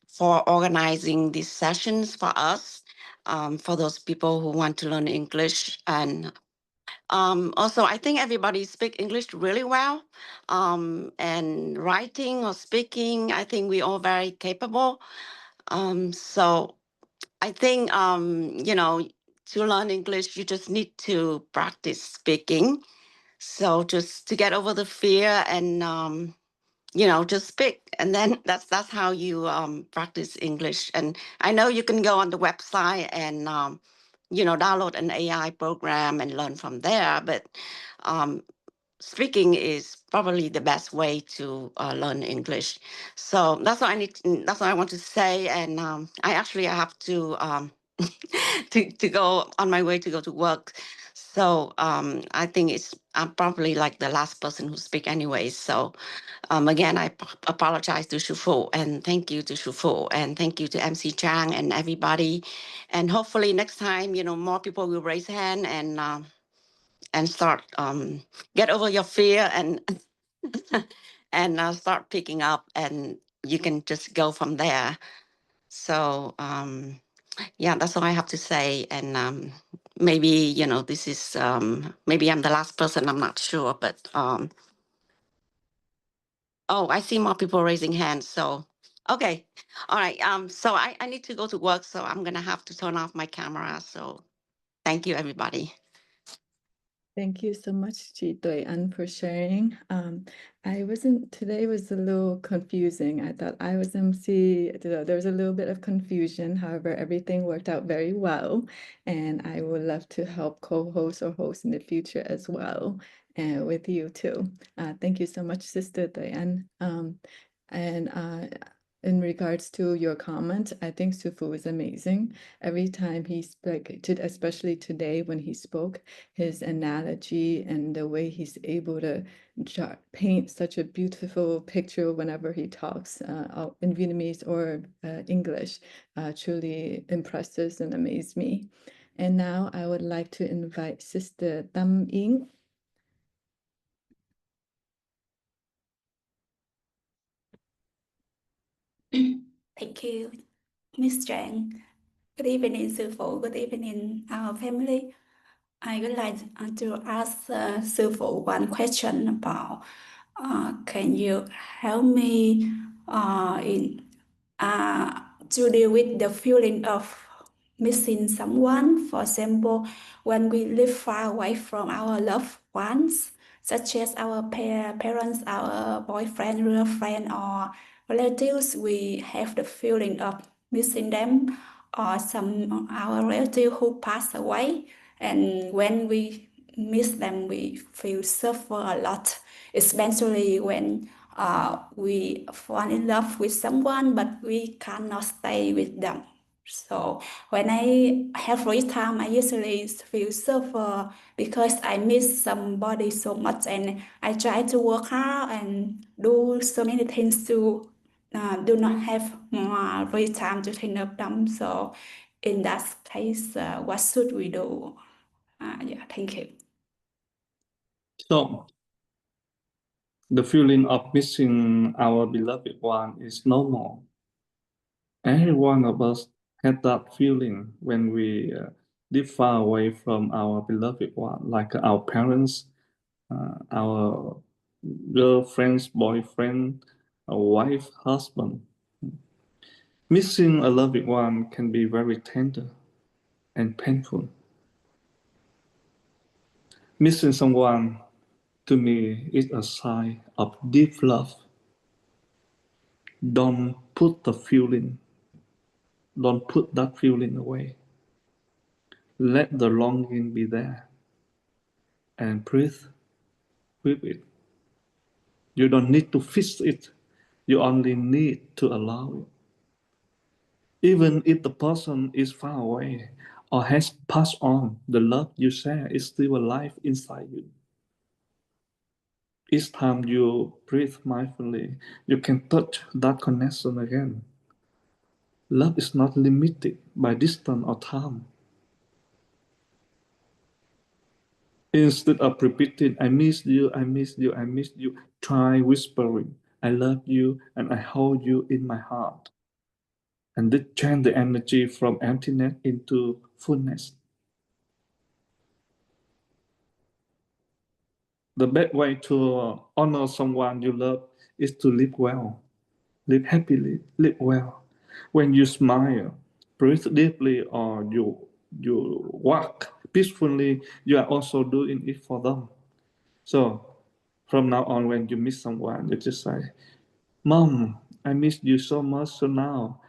for organizing these sessions for us, for those people who want to learn English. And also, I think everybody speak English really well. And writing or speaking, I think we all very capable. So I think, to learn English, you just need to practice speaking. So just to get over the fear and just speak, and then that's how you practice English. And I know you can go on the website and download an AI program and learn from there, but um, speaking is probably the best way to learn English. So that's what I want to say. And I have to to go on my way to go to work. So I think I'm probably like the last person who speak anyway. So again, I apologize to Shufu, and thank you to Shufu, and thank you to MC Chang and everybody. And hopefully next time, more people will raise hand and start get over your fear and and start picking up, and you can just go from there. So yeah, that's all I have to say. And maybe this is maybe I'm the last person. I'm not sure, but oh, I see more people raising hands. So, okay. All right. So I need to go to work, so I'm gonna have to turn off my camera. So thank you, everybody. Thank you so much, Chị Tuệ Anh, for sharing. Today was a little confusing. I thought I was MC. There was a little bit of confusion. However, everything worked out very well. And I would love to help co-host or host in the future as well. with you too. Thank you so much, Sister Diane. In regards to your comment, I think Sufu is amazing. Every time he spoke, especially today when he spoke, his analogy and the way he's able to paint such a beautiful picture whenever he talks in Vietnamese or English truly impresses and amazes me. And now I would like to invite Sister Tam Ying. Thank you, Miss Trang. Good evening, Sư Phụ. Good evening, our family. I would like to ask Sư Phụ one question about, can you help me to deal with the feeling of missing someone? For example, when we live far away from our loved ones, such as our parents, our boyfriend, girlfriend, or relatives, we have the feeling of missing them, or some our relative who passed away. And when we miss them, we feel suffer a lot, especially when we fall in love with someone, but we cannot stay with them. So when I have free time, I usually feel suffer because I miss somebody so much, and I try to work hard and do so many things to do not have more free time to think of them. So in that case, what should we do? Yeah, thank you. So the feeling of missing our beloved one is normal. Every one of us had that feeling when we live far away from our beloved one, like our parents, our girlfriends, boyfriend, a wife, husband. Missing a loved one can be very tender and painful. Missing someone, to me, is a sign of deep love. Don't put that feeling away. Let the longing be there and breathe with it. You don't need to fix it. You only need to allow it. Even if the person is far away or has passed on, the love you share is still alive inside you. Each time you breathe mindfully, you can touch that connection again. Love is not limited by distance or time. Instead of repeating, I miss you, I miss you, I miss you, try whispering, I love you and I hold you in my heart. And this change the energy from emptiness into fullness. The best way to honor someone you love is to live well, live happily, live well. When you smile, breathe deeply, or you walk peacefully, you are also doing it for them. So from now on, when you miss someone, you just say, Mom, I miss you so much, so now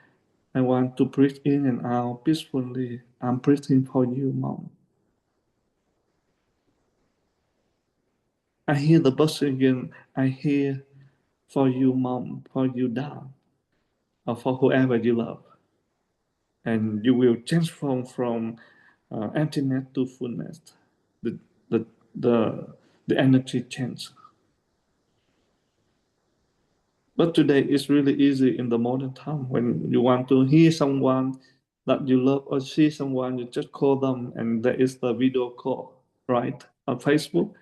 I want to breathe in and out peacefully. I'm breathing for you, Mom. I hear the bus again. I hear for you, Mom, for you, Dad, or for whoever you love. And you will transform from emptiness to fullness. The, the, the energy change. But today it's really easy in the modern time when you want to hear someone that you love or see someone, you just call them and there is the video call, right? On Facebook.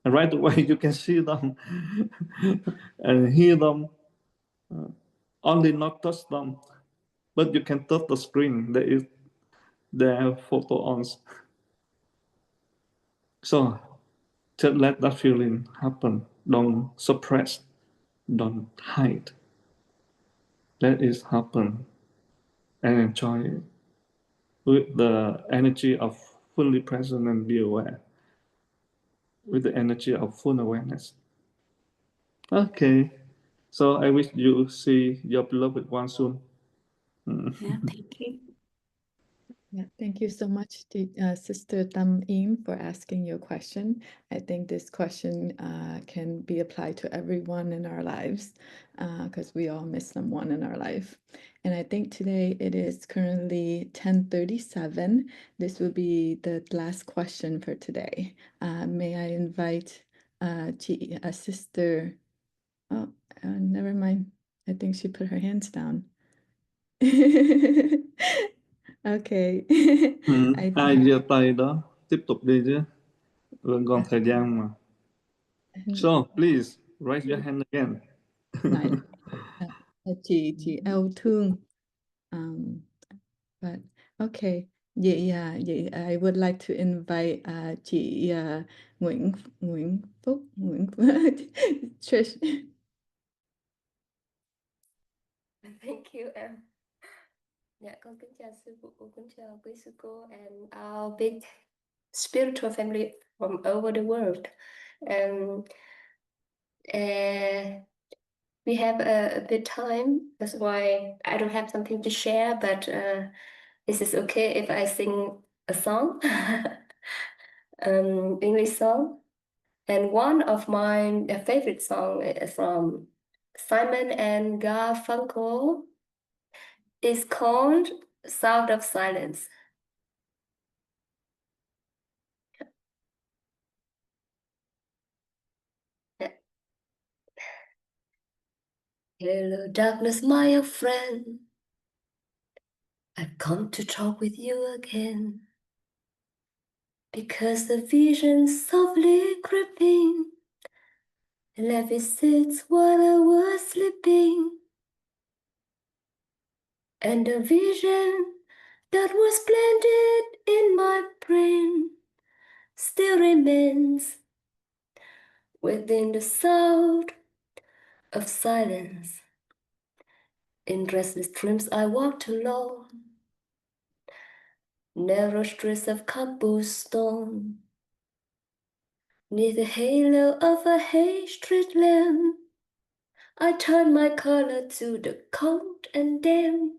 And right away you can see them and hear them, only not touch them, but you can touch the screen. There is their photo on. So just let that feeling happen. Don't suppress, don't hide. Let it happen and enjoy it with the energy of fully present and be aware, with the energy of full awareness. Okay, so I wish you see your beloved one soon. Yeah, thank you. Yeah, thank you so much, Sister Tam In, for asking your question. I think this question can be applied to everyone in our lives because we all miss someone in our life. And I think today it is currently 10:37. This will be the last question for today. May I invite Sister, oh, never mind. I think she put her hands down. Okay. I Ai giơ tay đó tiếp tục đi chứ, vẫn còn thời gian mà. So please raise your hand again. nói chị yêu thương. But okay. Vậy I would like to invite chị Nguyễn Phúc Trish. Thank you em. Dạ con kính chào sư phụ, kính chào quý sư cô and our big spiritual family from over the world. We have a bit time, that's why I don't have something to share, but this is okay if I sing a song, English song. And one of my favorite song is from Simon and Garfunkel is called Sound of Silence. Hello, darkness, my old friend. I've come to talk with you again. Because the vision's softly creeping left its seats while I was sleeping. And the vision that was planted in my brain still remains within the sound of silence. In restless dreams I walked alone, narrow streets of cobblestone, neath the halo of a hay street lamp. I turned my color to the cold and damp.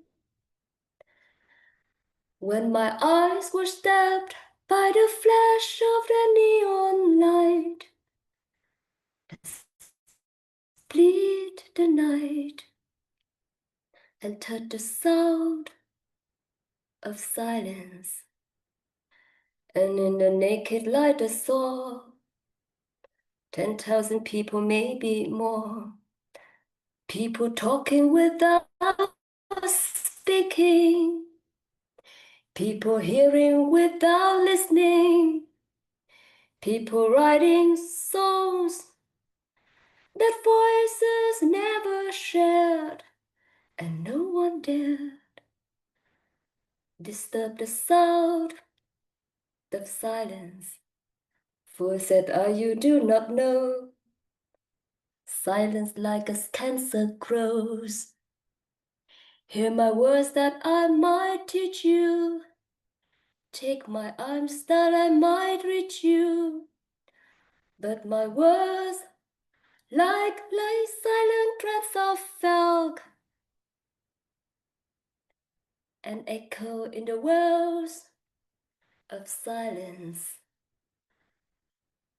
When my eyes were stabbed by the flash of the neon light, split the night, entered the sound of silence. And in the naked light I saw 10,000 people, maybe more. People talking without speaking. People hearing without listening. People writing songs that voices never shared, and no one dared disturb the sound of silence. For said, you do not know, silence like a cancer grows. Hear my words that I might teach you. Take my arms that I might reach you. But my words, like silent threads of felt, and echo in the wells of silence.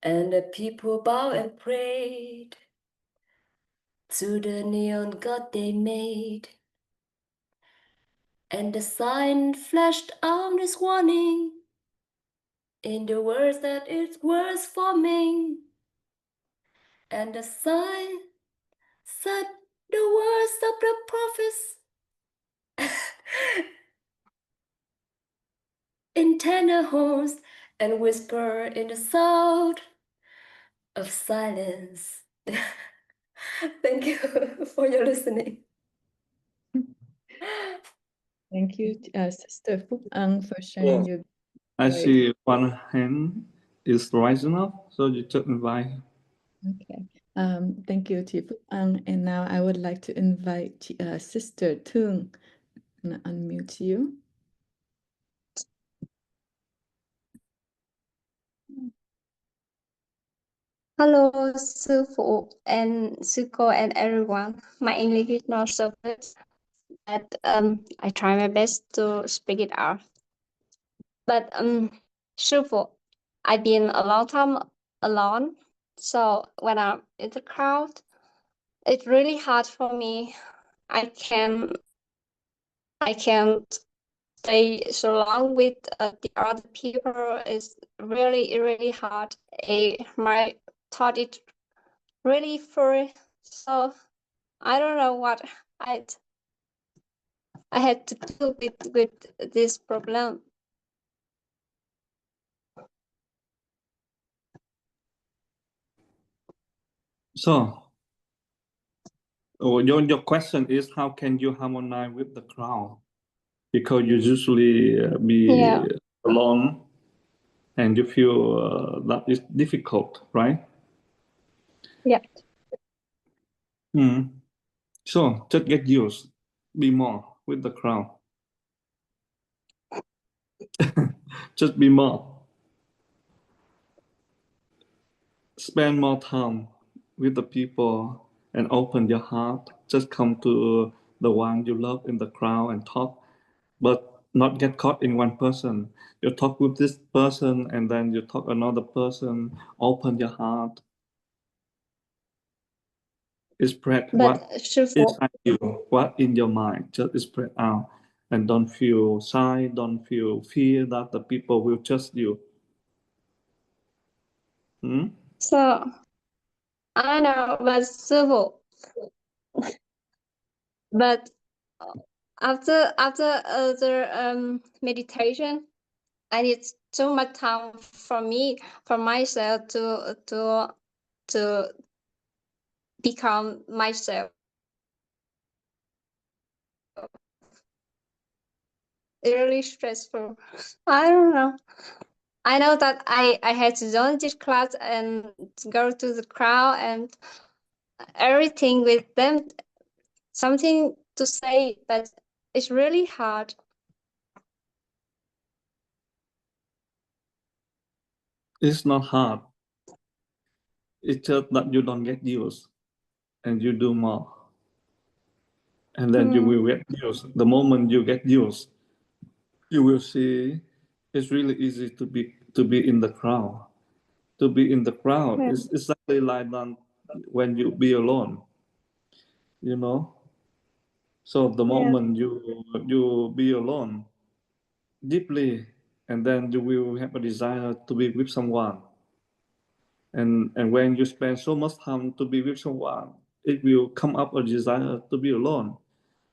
And the people bowed and prayed to the neon god they made. And the sign flashed out this warning in the words that it was forming. And the sign said the words of the prophets in tenor tones and whisper in the sound of silence. Thank you for your listening. Thank you, Sister Phúc Ân, for sharing your I voice. see one hand is rising up, so you took invite. Okay. Thank you, chị Phúc Ân. And now I would like to invite Sister Thương. I'm gonna unmute you. Hello, Sufu and Suko and everyone. My English is not so good, but I try my best to speak it out. But Shifu, I've been a long time alone, so when I'm in the crowd, it's really hard for me. I can't stay so long with the other people. It's really hard. My thought is really full. So I don't know what I had to do with this problem. So, your question is how can you harmonize with the crowd? Because you usually Yeah. be alone and you feel that is difficult, right? Yeah. So just get used, be more with the crowd. Just be more. Spend more time with the people and open your heart. Just come to the one you love in the crowd and talk, but not get caught in one person. You talk with this person and then you talk another person. Open your heart. Spread But what Shifu, inside you, what in your mind. Just spread out and don't feel shy. Don't feel fear that the people will judge you. so I know, but Shifu, but after the meditation, I need too much time for myself to become myself. It's really stressful. I don't know. I know that I had to join this class and go to the crowd and everything with them, something to say, but it's really hard. It's not hard. It's just that you don't get used and you do more. And then you will get used. The moment you get used, you will see it's really easy to be in the crowd. To be in the crowd is exactly like that when you be alone, you know. So the moment you be alone deeply, and then you will have a desire to be with someone. And when you spend so much time to be with someone, it will come up a desire to be alone.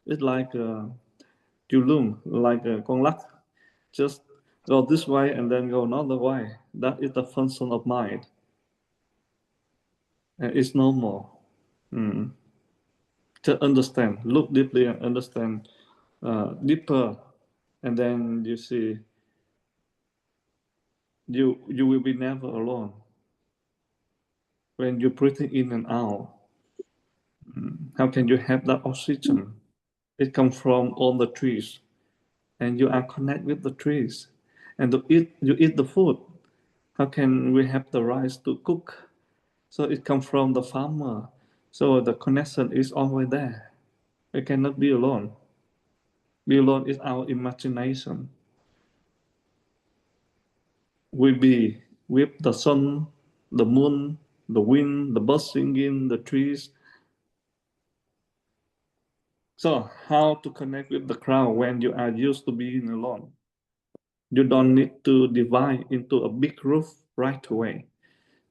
It's like you loom, like a con lắc, just go this way and then go another way. That is the function of mind. And it's normal. To understand, look deeply and understand deeper, and then you see you will be never alone. When you're breathing in and out, how can you have that oxygen? It comes from all the trees, and you are connected with the trees. And you eat the food. How can we have the rice to cook? So it comes from the farmer. So the connection is always there. We cannot be alone. Be alone is our imagination. We be with the sun, the moon, the wind, the birds singing, the trees. So how to connect with the crowd when you are used to being alone? You don't need to divide into a big group right away.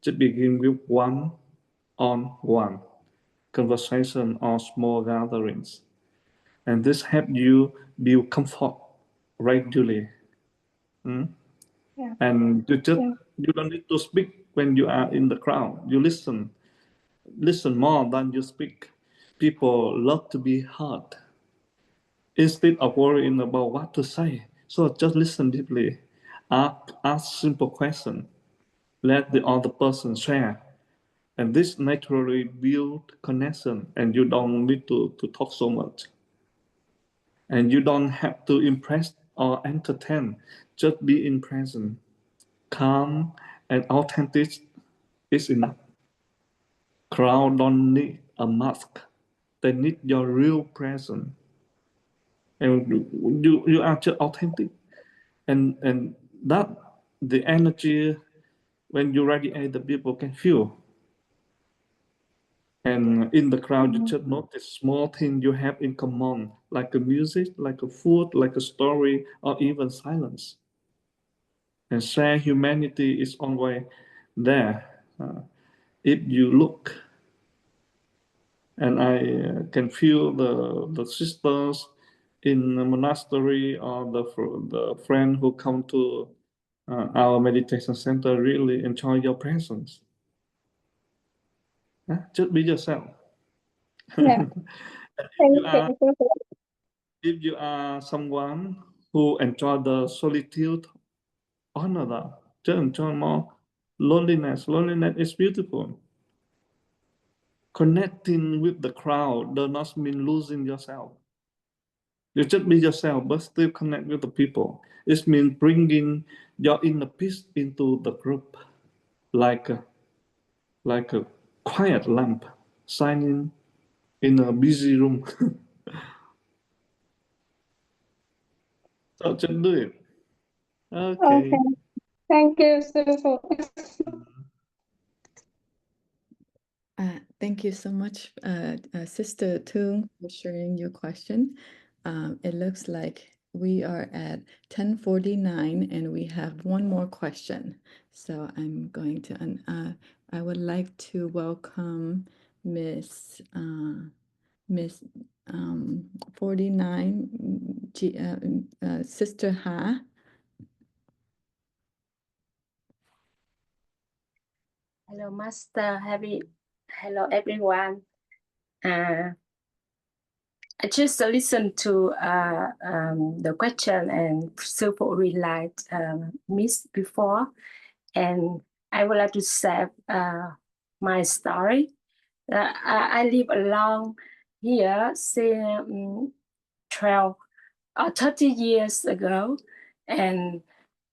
Just begin with one-on-one conversation or small gatherings. And this helps you build comfort gradually. And you don't need to speak when you are in the crowd. You listen more than you speak. People love to be heard instead of worrying about what to say. So just listen deeply. Ask simple questions. Let the other person share. And this naturally build connection, and you don't need to talk so much. And you don't have to impress or entertain. Just be in present. Calm and authentic is enough. Crowd don't need a mask. They need your real presence. And you are just authentic. And that the energy when you radiate, the people can feel. And in the crowd, you just notice small things you have in common, like a music, like a food, like a story, or even silence. And share humanity is always there. If you look, and I can feel the sisters in the monastery or the friend who come to our meditation center really enjoy your presence. Just be yourself. Yeah. If you are someone who enjoy the solitude, honor that. Just enjoy more loneliness. Loneliness is beautiful. Connecting with the crowd does not mean losing yourself. You just be yourself, but still connect with the people. It means bringing your inner peace into the group, like a quiet lamp shining in a busy room. So just do it. Okay. Okay. Thank you, Sufu. Thank you so much, Sister Tung, for sharing your question. It looks like we are at 10:49 and we have one more question. So I'm going to, I would like to welcome Miss 49, Sister Ha. Hello, Master. Hello, everyone. I just listened to the question and Sufu replied missed before, and I would like to share my story. I live along here since 12 or 30 years ago, and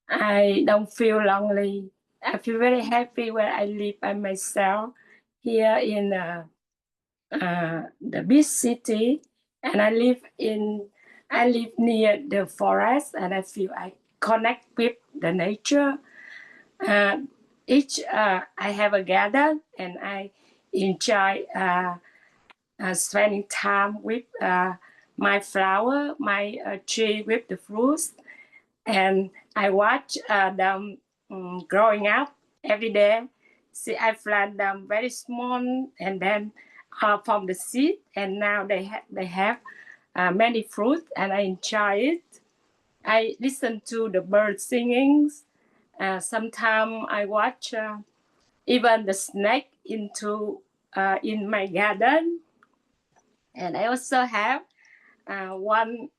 I don't feel lonely. I feel very happy when I live by myself here in the big city, and I live near the forest, and I feel I connect with the nature. I have a garden, and I enjoy spending time with my flower, my tree with the fruits, and I watch them growing up every day. See, I plant them very small, and then from the seed, and now they have many fruit, and I enjoy it. I listen to the birds singing. Sometimes I watch even the snake in my garden, and I also have one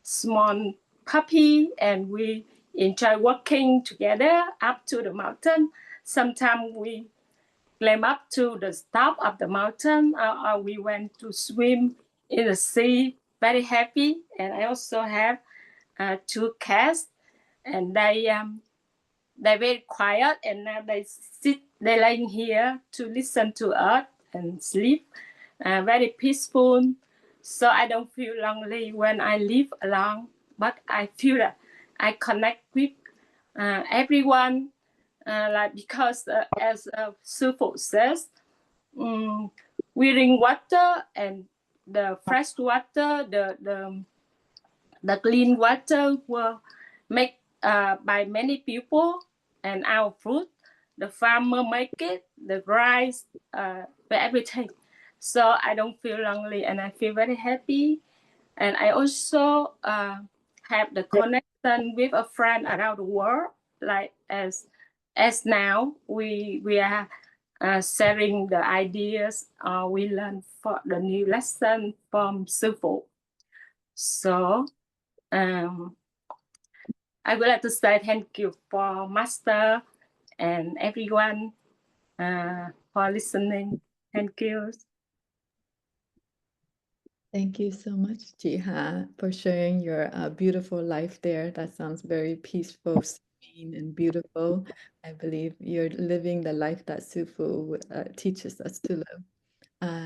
small puppy, and we enjoy walking together up to the mountain. Sometimes we climb up to the top of the mountain, or we went to swim in the sea, very happy. And I also have 2 cats, and they're very quiet, and now they lying here to listen to us and sleep, very peaceful. So I don't feel lonely when I live alone, but I feel that I connect with everyone, like because as Sufu says, we drink water, and the fresh water, the clean water were made by many people, and our fruit, the farmer make it, the rice, everything. So I don't feel lonely, and I feel very happy. And I also have the connection with a friend around the world, like as now we are sharing the ideas we learn for the new lesson from Sufu. So I would like to say thank you for Master and everyone for listening. Thank you. Thank you so much, Jiha, for sharing your beautiful life there. That sounds very peaceful, serene, and beautiful. I believe you're living the life that Sufu teaches us to live.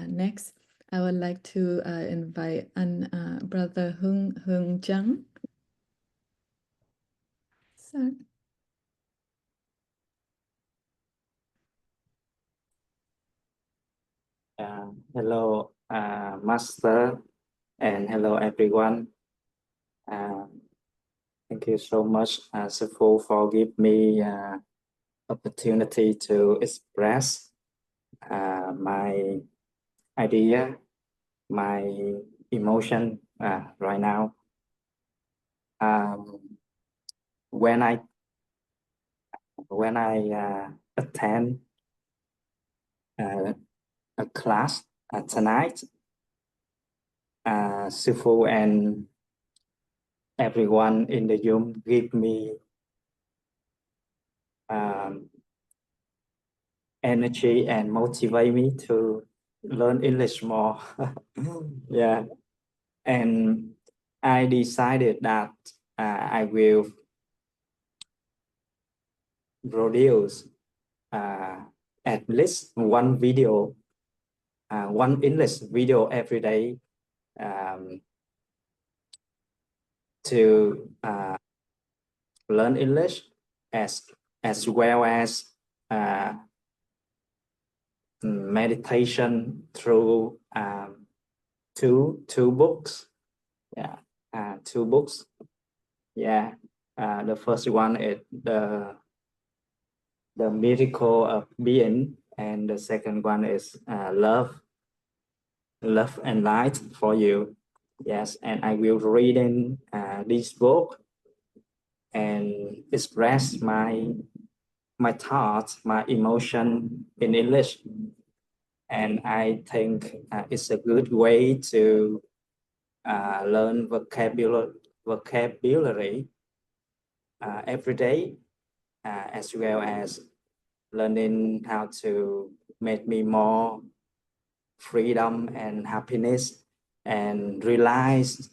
Next, I would like to invite Brother Hung Jung. Start. Hello, Master, and hello, everyone. Thank you so much, Sufu, for giving me opportunity to express my idea, my emotion right now. When I attend a class tonight, Sufu and everyone in the room give me energy and motivate me to learn English more. Yeah, and I decided that I will produce at least one video, one English video every day to learn English as well as meditation through two books. Yeah, two books. Yeah, the first one is the miracle of being, and the second one is love and light for you. Yes, and I will read in this book and express my thoughts, my emotion in English. And I think it's a good way to learn vocabulary every day, as well as learning how to make me more freedom and happiness and realize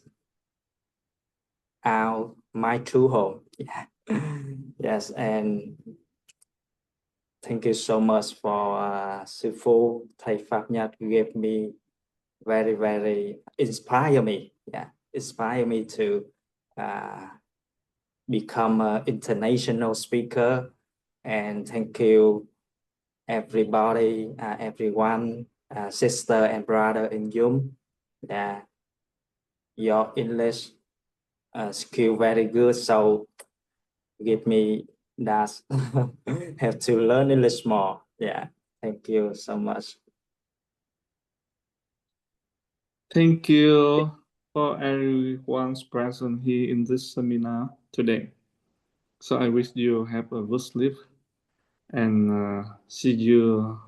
my true home. Yeah. Yes, and thank you so much for Sufu, Thầy Phap Nhat gave me very inspire me. Yeah, inspire me to become an international speaker. And thank you everybody, everyone, sister and brother in Zoom. Yeah, your English skill very good, so give me that have to learn English more. Yeah, thank you so much. Thank you for everyone's present here in this seminar today. So I wish you have a good sleep and see you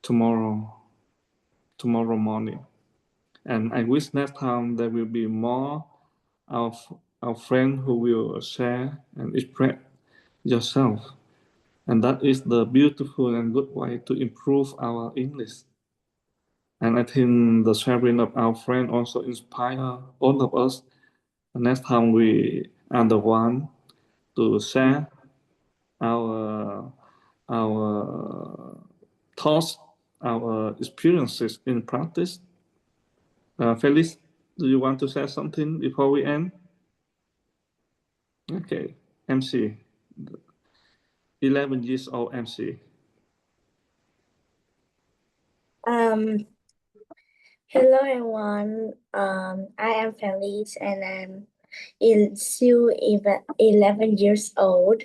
tomorrow morning. And I wish next time there will be more of our friends who will share and express yourself. And that is the beautiful and good way to improve our English. And I think the sharing of our friend also inspire all of us. And next time we are the one to share our thoughts, our experiences in practice. Felix, do you want to say something before we end? Okay, MC, 11 years old MC. Hello everyone. I am Felice and I'm still 11 years old.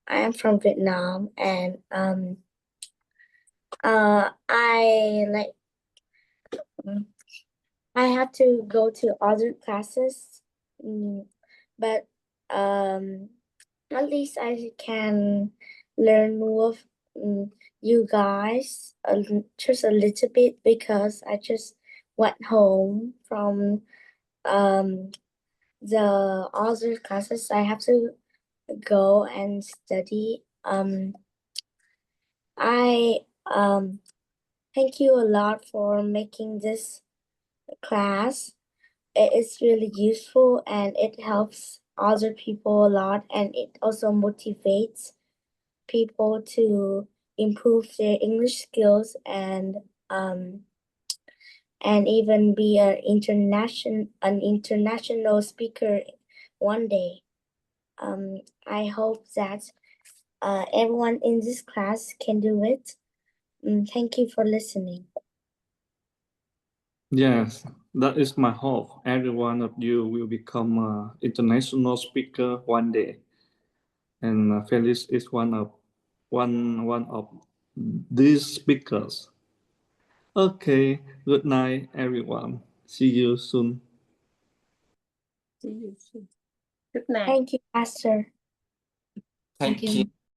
I am from Vietnam and I have to go to other classes, but at least I can learn with you guys just a little bit because I just went home from the other classes. I have to go and study. I thank you a lot for making this class. It is really useful and it helps other people a lot, and it also motivates people to improve their English skills and even be an international speaker one day. I hope that everyone in this class can do it. Thank you for listening. Yes, that is my hope. Every one of you will become an international speaker one day, and Felix is one of these speakers. Okay, good night, everyone. See you soon. See you soon. Good night. Thank you, Pastor. Thank you.